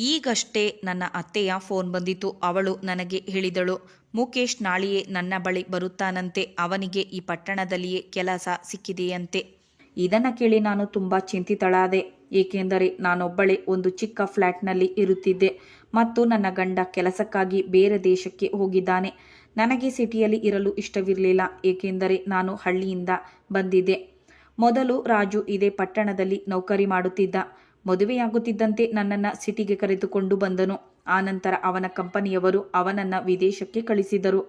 ಈಗಷ್ಟೇ ನನ್ನ ಅತ್ತೆಯ ಫೋನ್ ಬಂದಿತು. ಅವಳು ನನಗೆ ಹೇಳಿದಳು, ಮುಕೇಶ್ ನಾಳೆಯೇ ನನ್ನ ಬಳಿ ಬರುತ್ತಾನಂತೆ. ಅವನಿಗೆ ಈ ಪಟ್ಟಣದಲ್ಲಿಯೇ ಕೆಲಸ ಸಿಕ್ಕಿದೆಯಂತೆ. ಇದನ್ನು ಕೇಳಿ ನಾನು ತುಂಬ ಚಿಂತಿತಳಾದೆ. ಏಕೆಂದರೆ ನಾನೊಬ್ಬಳೇ ಒಂದು ಚಿಕ್ಕ ಫ್ಲ್ಯಾಟ್ನಲ್ಲಿ ಇರುತ್ತಿದ್ದೆ ಮತ್ತು ನನ್ನ ಗಂಡ ಕೆಲಸಕ್ಕಾಗಿ ಬೇರೆ ದೇಶಕ್ಕೆ ಹೋಗಿದ್ದಾನೆ. ನನಗೆ ಸಿಟಿಯಲ್ಲಿ ಇರಲು ಇಷ್ಟವಿರಲಿಲ್ಲ, ಏಕೆಂದರೆ ನಾನು ಹಳ್ಳಿಯಿಂದ ಬಂದಿದ್ದೆ. ಮೊದಲು ರಾಜು ಇದೇ ಪಟ್ಟಣದಲ್ಲಿ ನೌಕರಿ ಮಾಡುತ್ತಿದ್ದ. ಮದುವೆಯಾಗುತ್ತಿದ್ದಂತೆ ನನ್ನನ್ನು ಸಿಟಿಗೆ ಕರೆದುಕೊಂಡು ಬಂದನು. ಆನಂತರ ಅವನ ಕಂಪನಿಯವರು ಅವನನ್ನು ವಿದೇಶಕ್ಕೆ ಕಳಿಸಿದರು.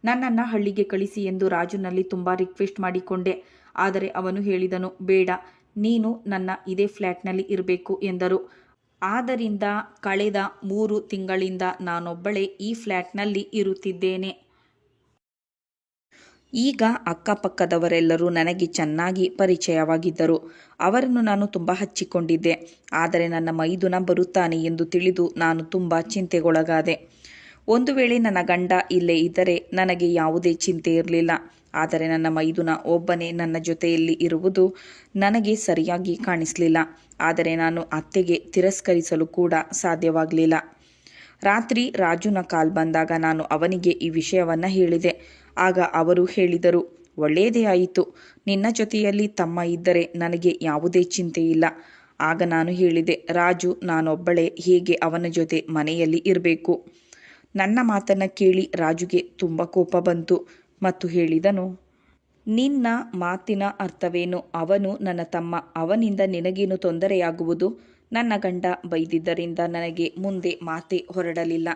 ನನ್ನನ್ನು ಹಳ್ಳಿಗೆ ಕಳಿಸಿ ಎಂದು ರಾಜುನಲ್ಲಿ ತುಂಬ ರಿಕ್ವೆಸ್ಟ್ ಮಾಡಿಕೊಂಡೆ. ಆದರೆ ಅವನು ಹೇಳಿದನು, ಬೇಡ, ನೀನು ನನ್ನ ಇದೇ ಫ್ಲ್ಯಾಟ್ನಲ್ಲಿ ಇರಬೇಕು ಎಂದರು. ಆದ್ದರಿಂದ ಕಳೆದ 3 ತಿಂಗಳಿಂದ ನಾನೊಬ್ಬಳೇ ಈ ಫ್ಲ್ಯಾಟ್ನಲ್ಲಿ ಇರುತ್ತಿದ್ದೇನೆ. ಈಗ ಅಕ್ಕಪಕ್ಕದವರೆಲ್ಲರೂ ನನಗೆ ಚೆನ್ನಾಗಿ ಪರಿಚಯವಾಗಿದ್ದರು. ಅವರನ್ನು ನಾನು ತುಂಬ ಹಚ್ಚಿಕೊಂಡಿದ್ದೆ. ಆದರೆ ನನ್ನ ಮೈದುನ ಬರುತ್ತಾನೆ ಎಂದು ತಿಳಿದು ನಾನು ತುಂಬ ಚಿಂತೆಗೊಳಗಾದೆ. ಒಂದು ವೇಳೆ ನನ್ನ ಗಂಡ ಇಲ್ಲೇ ಇದ್ದರೆ ನನಗೆ ಯಾವುದೇ ಚಿಂತೆ ಇರಲಿಲ್ಲ. ಆದರೆ ನನ್ನ ಮೈದುನ ಒಬ್ಬನೇ ನನ್ನ ಜೊತೆಯಲ್ಲಿ ಇರುವುದು ನನಗೆ ಸರಿಯಾಗಿ ಕಾಣಿಸಲಿಲ್ಲ. ಆದರೆ ನಾನು ಅತ್ತೆಗೆ ತಿರಸ್ಕರಿಸಲು ಕೂಡ ಸಾಧ್ಯವಾಗಲಿಲ್ಲ. ರಾತ್ರಿ ರಾಜುನ ಕಾಲ್ ಬಂದಾಗ ನಾನು ಅವನಿಗೆ ಈ ವಿಷಯವನ್ನು ಹೇಳಿದೆ. ಆಗ ಅವರು ಹೇಳಿದರು, ಒಳ್ಳೆಯದೇ ಆಯಿತು, ನಿನ್ನ ಜೊತೆಯಲ್ಲಿ ತಮ್ಮ ಇದ್ದರೆ ನನಗೆ ಯಾವುದೇ ಚಿಂತೆ ಇಲ್ಲ. ಆಗ ನಾನು ಹೇಳಿದೆ, ರಾಜು ನಾನೊಬ್ಬಳೇ ಹೇಗೆ ಅವನ ಜೊತೆ ಮನೆಯಲ್ಲಿ ಇರಬೇಕು. ನನ್ನ ಮಾತನ್ನು ಕೇಳಿ ರಾಜುಗೆ ತುಂಬ ಕೋಪ ಬಂತು ಮತ್ತು ಹೇಳಿದನು, ನಿನ್ನ ಮಾತಿನ ಅರ್ಥವೇನು? ಅವನು ನನ್ನ ತಮ್ಮ, ಅವನಿಂದ ನಿನಗೇನು ತೊಂದರೆಯಾಗುವುದು? ನನ್ನ ಗಂಡ ಬೈದಿದ್ದರಿಂದ ನನಗೆ ಮುಂದೆ ಮಾತೇ ಹೊರಡಲಿಲ್ಲ.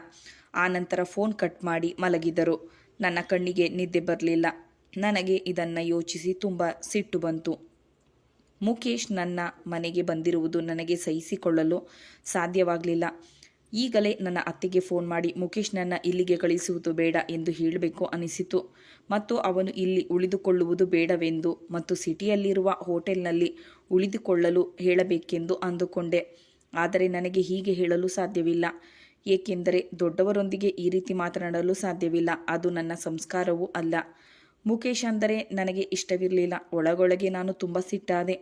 ಆನಂತರ ಫೋನ್ ಕಟ್ ಮಾಡಿ ಮಲಗಿದರು. ನನ್ನ ಕಣ್ಣಿಗೆ ನಿದ್ದೆ ಬರಲಿಲ್ಲ. ನನಗೆ ಇದನ್ನು ಯೋಚಿಸಿ ತುಂಬ ಸಿಟ್ಟು ಬಂತು. ಮುಕೇಶ್ ನನ್ನ ಮನೆಗೆ ಬಂದಿರುವುದು ನನಗೆ ಸಹಿಸಿಕೊಳ್ಳಲು ಸಾಧ್ಯವಾಗಲಿಲ್ಲ. ಈಗಲೇ ನನ್ನ ಅತ್ತೆಗೆ ಫೋನ್ ಮಾಡಿ ಮುಕೇಶ್ನನ್ನು ಇಲ್ಲಿಗೆ ಕಳಿಸುವುದು ಬೇಡ ಎಂದು ಹೇಳಬೇಕು ಅನಿಸಿತು ಮತ್ತು ಅವನು ಇಲ್ಲಿ ಉಳಿದುಕೊಳ್ಳುವುದು ಬೇಡವೆಂದು ಮತ್ತು ಸಿಟಿಯಲ್ಲಿರುವ ಹೋಟೆಲ್ನಲ್ಲಿ ಉಳಿದುಕೊಳ್ಳಲು ಹೇಳಬೇಕೆಂದು ಅಂದುಕೊಂಡೆ. ಆದರೆ ನನಗೆ ಹೀಗೆ ಹೇಳಲು ಸಾಧ್ಯವಿಲ್ಲ, ಏಕೆಂದರೆ ದೊಡ್ಡವರೊಂದಿಗೆ ಈ ರೀತಿ ಮಾತನಾಡಲು ಸಾಧ್ಯವಿಲ್ಲ. ಅದು ನನ್ನ ಸಂಸ್ಕಾರವೂ ಅಲ್ಲ. ಮುಕೇಶ್ ಅಂದರೆ ನನಗೆ ಇಷ್ಟವಿರಲಿಲ್ಲ. ಒಳಗೊಳಗೆ ನಾನು ತುಂಬ ಸಿಟ್ಟಾದೆ.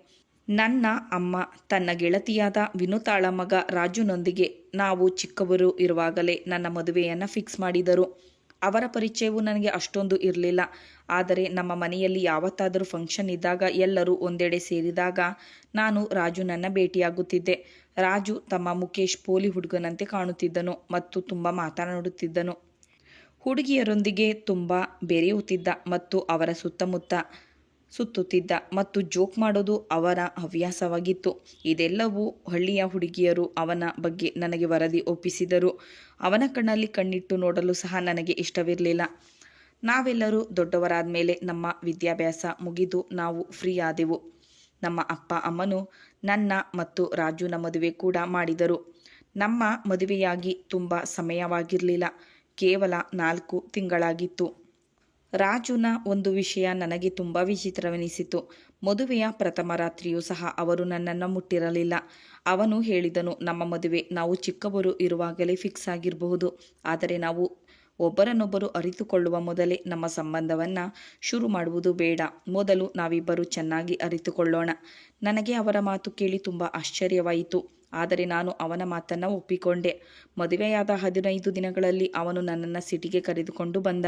ನನ್ನ ಅಮ್ಮ ತನ್ನ ಗೆಳತಿಯಾದ ವಿನುತಾಳ ಮಗ ರಾಜುನೊಂದಿಗೆ ನಾವು ಚಿಕ್ಕವರು ಇರುವಾಗಲೇ ನನ್ನ ಮದುವೆಯನ್ನು ಫಿಕ್ಸ್ ಮಾಡಿದರು. ಅವರ ಪರಿಚಯವು ನನಗೆ ಅಷ್ಟೊಂದು ಇರಲಿಲ್ಲ. ಆದರೆ ನಮ್ಮ ಮನೆಯಲ್ಲಿ ಯಾವತ್ತಾದರೂ ಫಂಕ್ಷನ್ ಇದ್ದಾಗ ಎಲ್ಲರೂ ಒಂದೆಡೆ ಸೇರಿದಾಗ ನಾನು ರಾಜುನನ್ನು ಭೇಟಿಯಾಗುತ್ತಿದ್ದೆ. ರಾಜು ತಮ್ಮ ಮುಕೇಶ್ ಪೋಲಿ ಹುಡುಗನಂತೆ ಕಾಣುತ್ತಿದ್ದನು ಮತ್ತು ತುಂಬ ಮಾತನಾಡುತ್ತಿದ್ದನು. ಹುಡುಗಿಯರೊಂದಿಗೆ ತುಂಬ ಬೆರೆಯುತ್ತಿದ್ದ ಮತ್ತು ಅವರ ಸುತ್ತಮುತ್ತ ಸುತ್ತುತ್ತಿದ್ದ ಮತ್ತು ಜೋಕ್ ಮಾಡೋದು ಅವರ ಹವ್ಯಾಸವಾಗಿತ್ತು. ಇದೆಲ್ಲವೂ ಹಳ್ಳಿಯ ಹುಡುಗಿಯರು ಅವನ ಬಗ್ಗೆ ನನಗೆ ವರದಿ ಒಪ್ಪಿಸಿದರು. ಅವನ ಕಣ್ಣಲ್ಲಿ ಕಣ್ಣಿಟ್ಟು ನೋಡಲು ಸಹ ನನಗೆ ಇಷ್ಟವಿರಲಿಲ್ಲ. ನಾವೆಲ್ಲರೂ ದೊಡ್ಡವರಾದ ಮೇಲೆ ನಮ್ಮ ವಿದ್ಯಾಭ್ಯಾಸ ಮುಗಿದು ನಾವು ಫ್ರೀ ಆದೆವು. ನಮ್ಮ ಅಪ್ಪ ಅಮ್ಮನು ನನ್ನ ಮತ್ತು ರಾಜುನ ಮದುವೆ ಕೂಡ ಮಾಡಿದರು. ನಮ್ಮ ಮದುವೆಯಾಗಿ ತುಂಬ ಸಮಯವಾಗಿರಲಿಲ್ಲ, ಕೇವಲ 4 ತಿಂಗಳಾಗಿತ್ತು. ರಾಜುನ ಒಂದು ವಿಷಯ ನನಗೆ ತುಂಬ ವಿಚಿತ್ರವೆನಿಸಿತು. ಮದುವೆಯ ಪ್ರಥಮ ರಾತ್ರಿಯೂ ಸಹ ಅವರು ನನ್ನನ್ನು ಮುಟ್ಟಿರಲಿಲ್ಲ. ಅವನು ಹೇಳಿದನು, ನಮ್ಮ ಮದುವೆ ನಾವು ಚಿಕ್ಕವರು ಇರುವಾಗಲೇ ಫಿಕ್ಸ್ ಆಗಿರಬಹುದು, ಆದರೆ ನಾವು ಒಬ್ಬರನ್ನೊಬ್ಬರು ಅರಿತುಕೊಳ್ಳುವ ಮೊದಲೇ ನಮ್ಮ ಸಂಬಂಧವನ್ನು ಶುರು ಮಾಡುವುದು ಬೇಡ. ಮೊದಲು ನಾವಿಬ್ಬರು ಚೆನ್ನಾಗಿ ಅರಿತುಕೊಳ್ಳೋಣ. ನನಗೆ ಅವರ ಮಾತು ಕೇಳಿ ತುಂಬ ಆಶ್ಚರ್ಯವಾಯಿತು. ಆದರೆ ನಾನು ಅವನ ಮಾತನ್ನು ಒಪ್ಪಿಕೊಂಡೆ. ಮದುವೆಯಾದ 15 ದಿನಗಳಲ್ಲಿ ಅವನು ನನ್ನನ್ನು ಸಿಟಿಗೆ ಕರೆದುಕೊಂಡು ಬಂದ.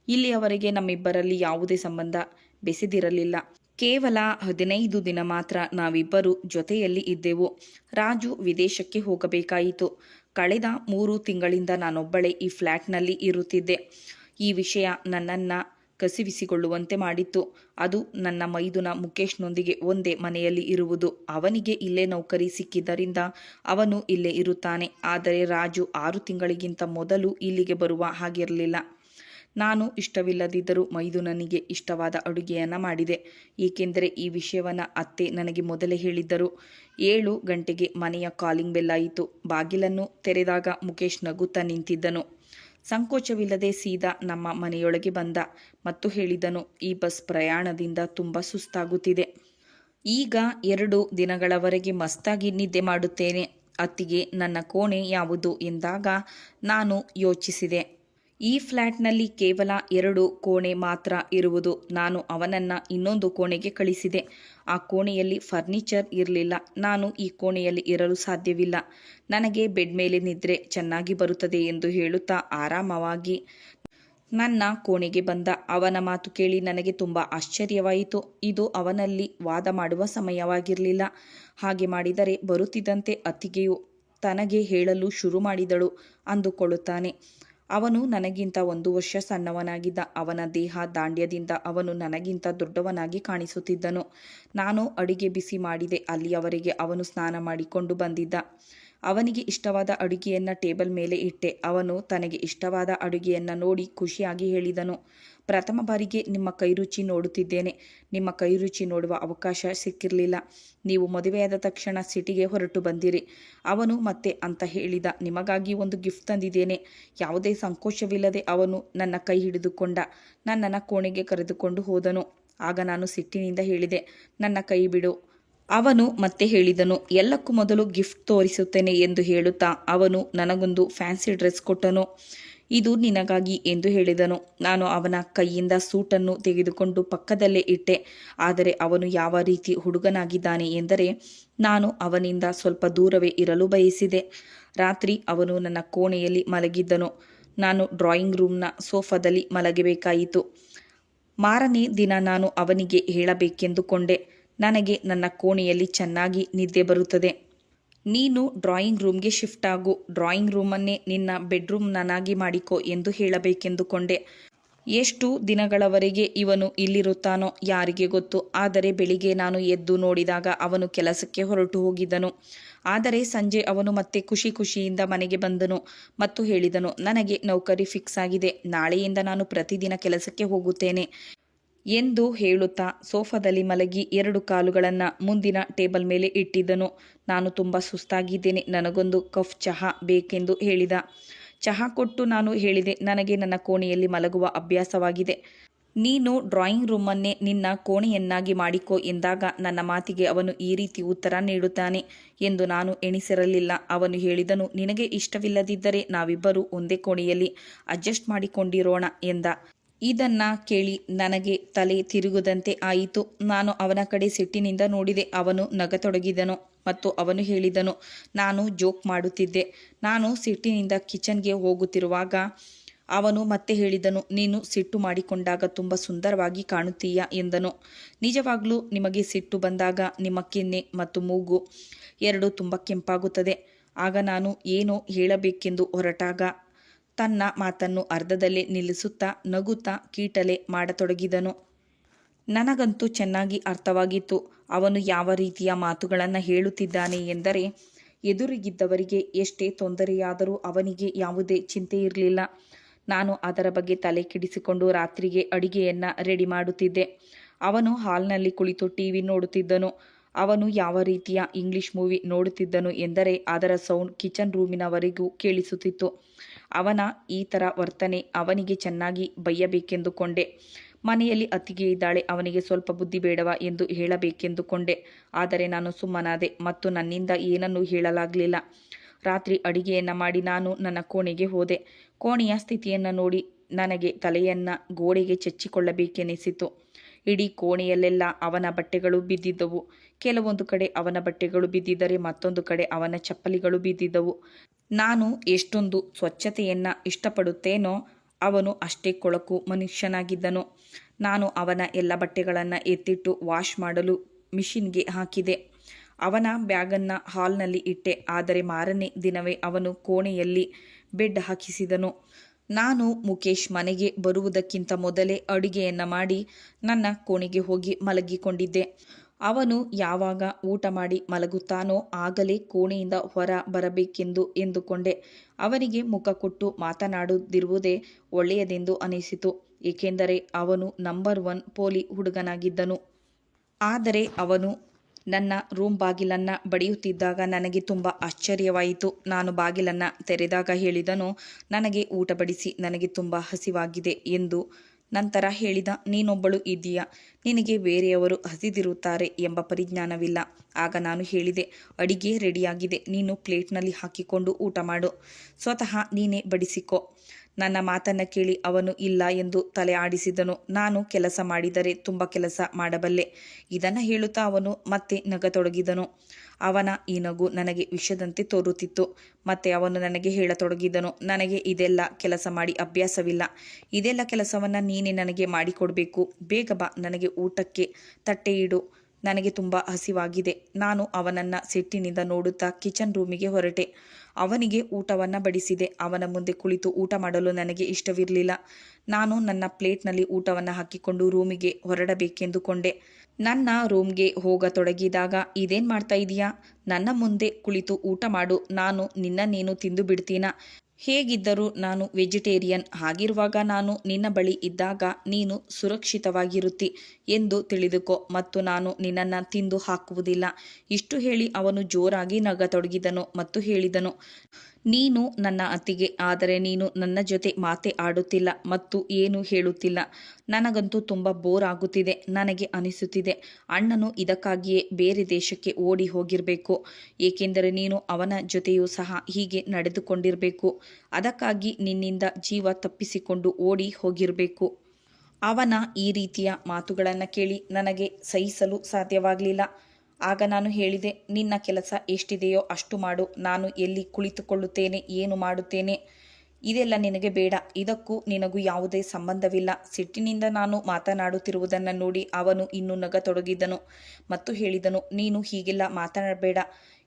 ಇಲ್ಲಿಯವರೆಗೆ ನಮ್ಮಿಬ್ಬರಲ್ಲಿ ಯಾವುದೇ ಸಂಬಂಧ ಬೆಸೆದಿರಲಿಲ್ಲ. ಕೇವಲ 15 ದಿನ ಮಾತ್ರ ನಾವಿಬ್ಬರು ಜೊತೆಯಲ್ಲಿ ಇದ್ದೆವು. ರಾಜು ವಿದೇಶಕ್ಕೆ ಹೋಗಬೇಕಾಯಿತು. ಕಳೆದ 3 ತಿಂಗಳಿಂದ ನಾನೊಬ್ಬಳೇ ಈ ಫ್ಲ್ಯಾಟ್ನಲ್ಲಿ ಇರುತ್ತಿದ್ದೆ. ಈ ವಿಷಯ ನನ್ನನ್ನು ಕಸಿವಿಸಿಕೊಳ್ಳುವಂತೆ ಮಾಡಿತ್ತು. ಅದು ನನ್ನ ಮೈದುನ ಮುಕೇಶ್ನೊಂದಿಗೆ ಒಂದೇ ಮನೆಯಲ್ಲಿ ಇರುವುದು. ಅವನಿಗೆ ಇಲ್ಲೇ ನೌಕರಿ ಸಿಕ್ಕಿದ್ದರಿಂದ ಅವನು ಇಲ್ಲೇ ಇರುತ್ತಾನೆ. ಆದರೆ ರಾಜು 6 ತಿಂಗಳಿಗಿಂತ ಮೊದಲು ಇಲ್ಲಿಗೆ ಬರುವ ಹಾಗಿರಲಿಲ್ಲ. ನಾನು ಇಷ್ಟವಿಲ್ಲದಿದ್ದರೂ ಮೈದುನನಿಗೆ ಇಷ್ಟವಾದ ಅಡುಗೆಯನ್ನು ಮಾಡಿದೆ, ಏಕೆಂದರೆ ಈ ವಿಷಯವನ್ನು ಅತ್ತೆ ನನಗೆ ಮೊದಲೇ ಹೇಳಿದ್ದರು. 7 ಗಂಟೆಗೆ ಮನೆಯ ಕಾಲಿಂಗ್ ಬೆಲ್ ಆಯಿತು. ಬಾಗಿಲನ್ನು ತೆರೆದಾಗ ಮುಕೇಶ್ ನಗುತ್ತಾ ನಿಂತಿದ್ದನು. ಸಂಕೋಚವಿಲ್ಲದೆ ಸೀದಾ ನಮ್ಮ ಮನೆಯೊಳಗೆ ಬಂದ ಮತ್ತು ಹೇಳಿದನು, ಈ ಬಸ್ ಪ್ರಯಾಣದಿಂದ ತುಂಬ ಸುಸ್ತಾಗುತ್ತಿದೆ. ಈಗ 2 ದಿನಗಳವರೆಗೆ ಮಸ್ತಾಗಿ ನಿದ್ದೆ ಮಾಡುತ್ತೇನೆ. ಅತ್ತಿಗೆ, ನನ್ನ ಕೋಣೆ ಯಾವುದು ಎಂದಾಗ ನಾನು ಯೋಚಿಸಿದೆ. ಈ ಫ್ಲ್ಯಾಟ್ನಲ್ಲಿ ಕೇವಲ 2 ಕೋಣೆ ಮಾತ್ರ ಇರುವುದು. ನಾನು ಅವನನ್ನು ಇನ್ನೊಂದು ಕೋಣೆಗೆ ಕಳಿಸಿದೆ. ಆ ಕೋಣೆಯಲ್ಲಿ ಫರ್ನಿಚರ್ ಇರಲಿಲ್ಲ. ನಾನು ಈ ಕೋಣೆಯಲ್ಲಿ ಇರಲು ಸಾಧ್ಯವಿಲ್ಲ. ನನಗೆ ಬೆಡ್ ಮೇಲೆ ನಿದ್ರೆ ಚೆನ್ನಾಗಿ ಬರುತ್ತದೆ ಎಂದು ಹೇಳುತ್ತಾ ಆರಾಮವಾಗಿ ನನ್ನ ಕೋಣೆಗೆ ಬಂದ. ಅವನ ಮಾತು ಕೇಳಿ ನನಗೆ ತುಂಬ ಆಶ್ಚರ್ಯವಾಯಿತು. ಇದು ಅವನಲ್ಲಿ ವಾದ ಮಾಡುವ ಸಮಯವಾಗಿರಲಿಲ್ಲ. ಹಾಗೆ ಮಾಡಿದರೆ ಬರುತ್ತಿದ್ದಂತೆ ಅತ್ತಿಗೆಯು ತನಗೆ ಹೇಳಲು ಶುರು ಮಾಡಿದಳು ಅಂದುಕೊಳ್ಳುತ್ತಾನೆ. ಅವನು ನನಗಿಂತ 1 ವರ್ಷ ಸಣ್ಣವನಾಗಿದ್ದ. ಅವನ ದೇಹ ದಾಂಡ್ಯದಿಂದ ಅವನು ನನಗಿಂತ ದೊಡ್ಡವನಾಗಿ ಕಾಣಿಸುತ್ತಿದ್ದನು. ನಾನು ಅಡಿಗೆ ಬಿಸಿ ಮಾಡಿದೆ. ಅಲ್ಲಿಯವರೆಗೆ ಅವನು ಸ್ನಾನ ಮಾಡಿಕೊಂಡು ಬಂದಿದ್ದ. ಅವನಿಗೆ ಇಷ್ಟವಾದ ಅಡುಗೆಯನ್ನು ಟೇಬಲ್ ಮೇಲೆ ಇಟ್ಟೆ. ಅವನು ತನಗೆ ಇಷ್ಟವಾದ ಅಡುಗೆಯನ್ನು ನೋಡಿ ಖುಷಿಯಾಗಿ ಹೇಳಿದನು, ಪ್ರಥಮ ಬಾರಿಗೆ ನಿಮ್ಮ ಕೈರುಚಿ ನೋಡುತ್ತಿದ್ದೇನೆ. ನಿಮ್ಮ ಕೈರುಚಿ ನೋಡುವ ಅವಕಾಶ ಸಿಕ್ಕಿರಲಿಲ್ಲ. ನೀವು ಮದುವೆಯಾದ ತಕ್ಷಣ ಸಿಟಿಗೆ ಹೊರಟು ಬಂದಿರಿ. ಅವನು ಮತ್ತೆ ಅಂತ ಹೇಳಿದ. ನಿಮಗಾಗಿ ಒಂದು ಗಿಫ್ಟ್ ತಂದಿದ್ದೇನೆ. ಯಾವುದೇ ಸಂಕೋಚವಿಲ್ಲದೆ ಅವನು ನನ್ನ ಕೈ ಹಿಡಿದುಕೊಂಡ ನನ್ನನ್ನು ಕೋಣೆಗೆ ಕರೆದುಕೊಂಡು ಹೋದನು. ಆಗ ನಾನು ಸಿಟ್ಟಿನಿಂದ ಹೇಳಿದೆ, ನನ್ನ ಕೈ ಬಿಡು. ಅವನು ಮತ್ತೆ ಹೇಳಿದನು, ಎಲ್ಲಕ್ಕೂ ಮೊದಲು ಗಿಫ್ಟ್ ತೋರಿಸುತ್ತೇನೆ ಎಂದು ಹೇಳುತ್ತಾ ಅವನು ನನಗೊಂದು ಫ್ಯಾನ್ಸಿ ಡ್ರೆಸ್ ಕೊಟ್ಟನು. ಇದು ನಿನಗಾಗಿ ಎಂದು ಹೇಳಿದನು. ನಾನು ಅವನ ಕೈಯಿಂದ ಸೂಟನ್ನು ತೆಗೆದುಕೊಂಡು ಪಕ್ಕದಲ್ಲೇ ಇಟ್ಟೆ. ಆದರೆ ಅವನು ಯಾವ ರೀತಿ ಹುಡುಗನಾಗಿದ್ದಾನೆ ಎಂದರೆ ನಾನು ಅವನಿಂದ ಸ್ವಲ್ಪ ದೂರವೇ ಇರಲು ಬಯಸಿದೆ. ರಾತ್ರಿ ಅವನು ನನ್ನ ಕೋಣೆಯಲ್ಲಿ ಮಲಗಿದ್ದನು. ನಾನು ಡ್ರಾಯಿಂಗ್ ರೂಮ್ನ ಸೋಫಾದಲ್ಲಿ ಮಲಗಬೇಕಾಯಿತು. ಮಾರನೇ ದಿನ ನಾನು ಅವನಿಗೆ ಹೇಳಬೇಕೆಂದುಕೊಂಡೆ, ನನಗೆ ನನ್ನ ಕೋಣೆಯಲ್ಲಿ ಚೆನ್ನಾಗಿ ನಿದ್ದೆ ಬರುತ್ತದೆ. ನೀನು ಡ್ರಾಯಿಂಗ್ ರೂಮ್ಗೆ ಶಿಫ್ಟ್ ಆಗು. ಡ್ರಾಯಿಂಗ್ ರೂಮನ್ನೇ ನಿನ್ನ ಬೆಡ್ರೂಮ್ನನ್ನಾಗಿ ಮಾಡಿಕೊ ಎಂದು ಹೇಳಬೇಕೆಂದುಕೊಂಡೆ. ಎಷ್ಟು ದಿನಗಳವರೆಗೆ ಇವನು ಇಲ್ಲಿರುತ್ತಾನೋ ಯಾರಿಗೆ ಗೊತ್ತು. ಆದರೆ ಬೆಳಿಗ್ಗೆ ನಾನು ಎದ್ದು ನೋಡಿದಾಗ ಅವನು ಕೆಲಸಕ್ಕೆ ಹೊರಟು ಹೋಗಿದ್ದನು. ಆದರೆ ಸಂಜೆ ಅವನು ಮತ್ತೆ ಖುಷಿಯಿಂದ ಮನೆಗೆ ಬಂದನು ಮತ್ತು ಹೇಳಿದನು, ನನಗೆ ನೌಕರಿ ಫಿಕ್ಸ್ ಆಗಿದೆ. ನಾಳೆಯಿಂದ ನಾನು ಪ್ರತಿದಿನ ಕೆಲಸಕ್ಕೆ ಹೋಗುತ್ತೇನೆ ಎಂದು ಹೇಳುತ್ತಾ ಸೋಫಾದಲ್ಲಿ ಮಲಗಿ 2 ಕಾಲುಗಳನ್ನು ಮುಂದಿನ ಟೇಬಲ್ ಮೇಲೆ ಇಟ್ಟಿದ್ದನು. ನಾನು ತುಂಬ ಸುಸ್ತಾಗಿದ್ದೇನೆ. ನನಗೊಂದು ಕಪ್ ಚಹಾ ಬೇಕೆಂದು ಹೇಳಿದ. ಚಹಾ ಕೊಟ್ಟು ನಾನು ಹೇಳಿದೆ, ನನಗೆ ನನ್ನ ಕೋಣೆಯಲ್ಲಿ ಮಲಗುವ ಅಭ್ಯಾಸವಾಗಿದೆ. ನೀನು ಡ್ರಾಯಿಂಗ್ ರೂಮನ್ನೇ ನಿನ್ನ ಕೋಣೆಯನ್ನಾಗಿ ಮಾಡಿಕೊ ಎಂದಾಗ ನನ್ನ ಮಾತಿಗೆ ಅವನು ಈ ರೀತಿ ಉತ್ತರ ನೀಡುತ್ತಾನೆ ಎಂದು ನಾನು ಎಣಿಸಿರಲಿಲ್ಲ. ಅವನು ಹೇಳಿದನು, ನಿನಗೆ ಇಷ್ಟವಿಲ್ಲದಿದ್ದರೆ ನಾವಿಬ್ಬರೂ ಒಂದೇ ಕೋಣೆಯಲ್ಲಿ ಅಡ್ಜಸ್ಟ್ ಮಾಡಿಕೊಂಡಿರೋಣ ಎಂದ. ಇದನ್ನ ಕೇಳಿ ನನಗೆ ತಲೆ ತಿರುಗದಂತೆ ಆಯಿತು. ನಾನು ಅವನ ಕಡೆ ಸಿಟ್ಟಿನಿಂದ ನೋಡಿದೆ. ಅವನು ನಗತೊಡಗಿದನು ಮತ್ತು ಅವನು ಹೇಳಿದನು, ನಾನು ಜೋಕ್ ಮಾಡುತ್ತಿದ್ದೆ. ನಾನು ಸಿಟ್ಟಿನಿಂದ ಕಿಚನ್ಗೆ ಹೋಗುತ್ತಿರುವಾಗ ಅವನು ಮತ್ತೆ ಹೇಳಿದನು, ನೀನು ಸಿಟ್ಟು ಮಾಡಿಕೊಂಡಾಗ ತುಂಬ ಸುಂದರವಾಗಿ ಕಾಣುತ್ತೀಯ ಎಂದನು. ನಿಜವಾಗ್ಲೂ ನಿಮಗೆ ಸಿಟ್ಟು ಬಂದಾಗ ನಿಮ್ಮ ಕೆನ್ನೆ ಮತ್ತು ಮೂಗು ಎರಡೂ ತುಂಬ ಕೆಂಪಾಗುತ್ತದೆ. ಆಗ ನಾನು ಏನೋ ಹೇಳಬೇಕೆಂದು ಹೊರಟಾಗ ತನ್ನ ಮಾತನ್ನು ಅರ್ಧದಲ್ಲೇ ನಿಲ್ಲಿಸುತ್ತಾ ನಗುತ್ತಾ ಕೀಟಲೆ ಮಾಡತೊಡಗಿದನು. ನನಗಂತೂ ಚೆನ್ನಾಗಿ ಅರ್ಥವಾಗಿತ್ತು ಅವನು ಯಾವ ರೀತಿಯ ಮಾತುಗಳನ್ನು ಹೇಳುತ್ತಿದ್ದಾನೆ ಎಂದರೆ. ಎದುರಿಗಿದ್ದವರಿಗೆ ಎಷ್ಟೇ ತೊಂದರೆಯಾದರೂ ಅವನಿಗೆ ಯಾವುದೇ ಚಿಂತೆ ಇರಲಿಲ್ಲ. ನಾನು ಅದರ ಬಗ್ಗೆ ತಲೆ ಕೆಡಿಸಿಕೊಂಡು ರಾತ್ರಿಗೆ ಅಡಿಗೆಯನ್ನು ರೆಡಿ ಮಾಡುತ್ತಿದ್ದೆ. ಅವನು ಹಾಲ್ನಲ್ಲಿ ಕುಳಿತು ಟಿವಿ ನೋಡುತ್ತಿದ್ದನು. ಅವನು ಯಾವ ರೀತಿಯ ಇಂಗ್ಲಿಷ್ ಮೂವಿ ನೋಡುತ್ತಿದ್ದನು ಎಂದರೆ ಅದರ ಸೌಂಡ್ ಕಿಚನ್ ರೂಮಿನವರೆಗೂ ಕೇಳಿಸುತ್ತಿತ್ತು. ಅವನ ಈ ಥರ ವರ್ತನೆ ಅವನಿಗೆ ಚೆನ್ನಾಗಿ ಬೈಯಬೇಕೆಂದುಕೊಂಡೆ. ಮನೆಯಲ್ಲಿ ಅತ್ತಿಗೆ ಇದ್ದಾಳೆ, ಅವನಿಗೆ ಸ್ವಲ್ಪ ಬುದ್ಧಿ ಬೇಡವಾ ಎಂದು ಹೇಳಬೇಕೆಂದುಕೊಂಡೆ. ಆದರೆ ನಾನು ಸುಮ್ಮನಾದೆ ಮತ್ತು ನನ್ನಿಂದ ಏನನ್ನೂ ಹೇಳಲಾಗಲಿಲ್ಲ. ರಾತ್ರಿ ಅಡಿಗೆಯನ್ನು ಮಾಡಿ ನಾನು ನನ್ನ ಕೋಣೆಗೆ ಹೋದೆ. ಕೋಣೆಯ ಸ್ಥಿತಿಯನ್ನು ನೋಡಿ ನನಗೆ ತಲೆಯನ್ನು ಗೋಡೆಗೆ ಚಚ್ಚಿಕೊಳ್ಳಬೇಕೆನಿಸಿತು. ಇಡೀ ಕೋಣೆಯಲ್ಲೆಲ್ಲ ಅವನ ಬಟ್ಟೆಗಳು ಬಿದ್ದಿದ್ದವು. ಕೆಲವೊಂದು ಕಡೆ ಅವನ ಬಟ್ಟೆಗಳು ಬಿದ್ದಿದ್ದರೆ ಮತ್ತೊಂದು ಕಡೆ ಅವನ ಚಪ್ಪಲಿಗಳು ಬಿದ್ದಿದ್ದವು. ನಾನು ಎಷ್ಟೊಂದು ಸ್ವಚ್ಛತೆಯನ್ನು ಇಷ್ಟಪಡುತ್ತೇನೋ ಅವನು ಅಷ್ಟೇ ಕೊಳಕು ಮನುಷ್ಯನಾಗಿದ್ದನು. ನಾನು ಅವನ ಎಲ್ಲ ಬಟ್ಟೆಗಳನ್ನು ಎತ್ತಿಟ್ಟು ವಾಶ್ ಮಾಡಲು ಮಿಷಿನ್ಗೆ ಹಾಕಿದೆ. ಅವನ ಬ್ಯಾಗನ್ನು ಹಾಲ್ನಲ್ಲಿ ಇಟ್ಟೆ. ಆದರೆ ಮಾರನೇ ದಿನವೇ ಅವನು ಕೋಣೆಯಲ್ಲಿ ಬೆಡ್ ಹಾಕಿಸಿದನು. ನಾನು ಮುಕೇಶ್ ಮನೆಗೆ ಬರುವುದಕ್ಕಿಂತ ಮೊದಲೇ ಅಡುಗೆಯನ್ನು ಮಾಡಿ ನನ್ನ ಕೋಣೆಗೆ ಹೋಗಿ ಮಲಗಿಕೊಂಡಿದ್ದೆ. ಅವನು ಯಾವಾಗ ಊಟ ಮಾಡಿ ಮಲಗುತ್ತಾನೋ ಆಗಲೇ ಕೋಣೆಯಿಂದ ಹೊರ ಬರಬೇಕೆಂದು ಎಂದುಕೊಂಡೆ. ಅವನಿಗೆ ಮುಖ ಕೊಟ್ಟು ಮಾತನಾಡದಿರುವುದೇ ಒಳ್ಳೆಯದೆಂದು ಅನಿಸಿತು. ಏಕೆಂದರೆ ಅವನು ನಂಬರ್ 1 ಪೋಲಿ ಹುಡುಗನಾಗಿದ್ದನು. ಆದರೆ ಅವನು ನನ್ನ ರೂಮ್ ಬಾಗಿಲನ್ನು ಬಡಿಯುತ್ತಿದ್ದಾಗ ನನಗೆ ತುಂಬ ಆಶ್ಚರ್ಯವಾಯಿತು. ನಾನು ಬಾಗಿಲನ್ನು ತೆರೆದಾಗ ಹೇಳಿದನು, ನನಗೆ ಊಟ ಬಡಿಸಿ, ನನಗೆ ತುಂಬ ಹಸಿವಾಗಿದೆ ಎಂದು. ನಂತರ ಹೇಳಿದ, ನೀನೊಬ್ಬಳು ಇದ್ದೀಯಾ, ನಿನಗೆ ಬೇರೆಯವರು ಹಸಿದಿರುತ್ತಾರೆ ಎಂಬ ಪರಿಜ್ಞಾನವಿಲ್ಲ. ಆಗ ನಾನು ಹೇಳಿದೆ, ಅಡಿಗೆ ರೆಡಿಯಾಗಿದೆ, ನೀನು ಪ್ಲೇಟ್ನಲ್ಲಿ ಹಾಕಿಕೊಂಡು ಊಟ ಮಾಡು, ಸ್ವತಃ ನೀನೇ ಬಡಿಸಿಕೊ. ನನ್ನ ಮಾತನ್ನು ಕೇಳಿ ಅವನು ಇಲ್ಲ ಎಂದು ತಲೆ ಆಡಿಸಿದನು. ನಾನು ಕೆಲಸ ಮಾಡಿದರೆ ತುಂಬ ಕೆಲಸ ಮಾಡಬಲ್ಲೆ. ಇದನ್ನು ಹೇಳುತ್ತಾ ಅವನು ಮತ್ತೆ ನಗತೊಡಗಿದನು. ಅವನ ಈ ನಗು ನನಗೆ ವಿಷದಂತೆ ತೋರುತ್ತಿತ್ತು. ಮತ್ತೆ ಅವನು ನನಗೆ ಹೇಳತೊಡಗಿದನು, ನನಗೆ ಇದೆಲ್ಲ ಕೆಲಸ ಮಾಡಿ ಅಭ್ಯಾಸವಿಲ್ಲ. ಇದೆಲ್ಲ ಕೆಲಸವನ್ನು ನೀನೇ ನನಗೆ ಮಾಡಿಕೊಡ್ಬೇಕು. ಬೇಗ ಬಾ, ನನಗೆ ಊಟಕ್ಕೆ ತಟ್ಟೆ ಇಡು. ನನಗೆ ತುಂಬ ಹಸಿವಾಗಿದೆ. ನಾನು ಅವನನ್ನು ಸಿಟ್ಟಿನಿಂದ ನೋಡುತ್ತಾ ಕಿಚನ್ ರೂಮಿಗೆ ಹೊರಟೆ. ಅವನಿಗೆ ಊಟವನ್ನು ಬಡಿಸಿದೆ. ಅವನ ಮುಂದೆ ಕುಳಿತು ಊಟ ಮಾಡಲು ನನಗೆ ಇಷ್ಟವಿರಲಿಲ್ಲ. ನಾನು ನನ್ನ ಪ್ಲೇಟ್ನಲ್ಲಿ ಊಟವನ್ನು ಹಾಕಿಕೊಂಡು ರೂಮಿಗೆ ಹೊರಡಬೇಕೆಂದುಕೊಂಡೆ. ನನ್ನ ರೂಮ್ಗೆ ಹೋಗತೊಡಗಿದಾಗ, ಇದೇನು ಮಾಡ್ತಾ ಇದೀಯಾ? ನನ್ನ ಮುಂದೆ ಕುಳಿತು ಊಟ ಮಾಡು, ನಾನು ನಿನ್ನನ್ನೇನು ತಿಂದು ಬಿಡ್ತೀನಾ? ಹೇಗಿದ್ದರೂ ನಾನು ವೆಜಿಟೇರಿಯನ್. ಹಾಗಿರುವಾಗ ನಾನು ನಿನ್ನ ಬಳಿ ಇದ್ದಾಗ ನೀನು ಸುರಕ್ಷಿತವಾಗಿರುತ್ತಿ ಎಂದು ತಿಳಿದುಕೋ, ಮತ್ತು ನಾನು ನಿನ್ನನ್ನು ತಿಂದು ಹಾಕುವುದಿಲ್ಲ. ಇಷ್ಟು ಹೇಳಿ ಅವನು ಜೋರಾಗಿ ನಗತೊಡಗಿದನು ಮತ್ತು ಹೇಳಿದನು, ನೀನು ನನ್ನ ಅತ್ತಿಗೆ, ಆದರೆ ನೀನು ನನ್ನ ಜೊತೆ ಮಾತೇ ಆಡುತ್ತಿಲ್ಲ ಮತ್ತು ಏನು ಹೇಳುತ್ತಿಲ್ಲ. ನನಗಂತೂ ತುಂಬ ಬೋರ್ ಆಗುತ್ತಿದೆ. ನನಗೆ ಅನಿಸುತ್ತಿದೆ ಅಣ್ಣನು ಇದಕ್ಕಾಗಿಯೇ ಬೇರೆ ದೇಶಕ್ಕೆ ಓಡಿ ಹೋಗಿರಬೇಕು, ಏಕೆಂದರೆ ನೀನು ಅವನ ಜೊತೆಯೂ ಸಹ ಹೀಗೆ ನಡೆದುಕೊಂಡಿರಬೇಕು. ಅದಕ್ಕಾಗಿ ನಿನ್ನಿಂದ ಜೀವ ತಪ್ಪಿಸಿಕೊಂಡು ಓಡಿ ಹೋಗಿರಬೇಕು. ಅವನ ಈ ರೀತಿಯ ಮಾತುಗಳನ್ನು ಕೇಳಿ ನನಗೆ ಸಹಿಸಲು ಸಾಧ್ಯವಾಗಲಿಲ್ಲ. ಆಗ ನಾನು ಹೇಳಿದೆ, ನಿನ್ನ ಕೆಲಸ ಎಷ್ಟಿದೆಯೋ ಅಷ್ಟು ಮಾಡು. ನಾನು ಎಲ್ಲಿ ಕುಳಿತುಕೊಳ್ಳುತ್ತೇನೆ, ಏನು ಮಾಡುತ್ತೇನೆ, ಇದೆಲ್ಲ ನಿನಗೆ ಬೇಡ. ಇದಕ್ಕೂ ನಿನಗೂ ಯಾವುದೇ ಸಂಬಂಧವಿಲ್ಲ. ಸಿಟ್ಟಿನಿಂದ ನಾನು ಮಾತನಾಡುತ್ತಿರುವುದನ್ನು ನೋಡಿ ಅವನು ಇನ್ನೂ ನಗತೊಡಗಿದನು ಮತ್ತು ಹೇಳಿದನು, ನೀನು ಹೀಗೆಲ್ಲ ಮಾತನಾಡಬೇಡ.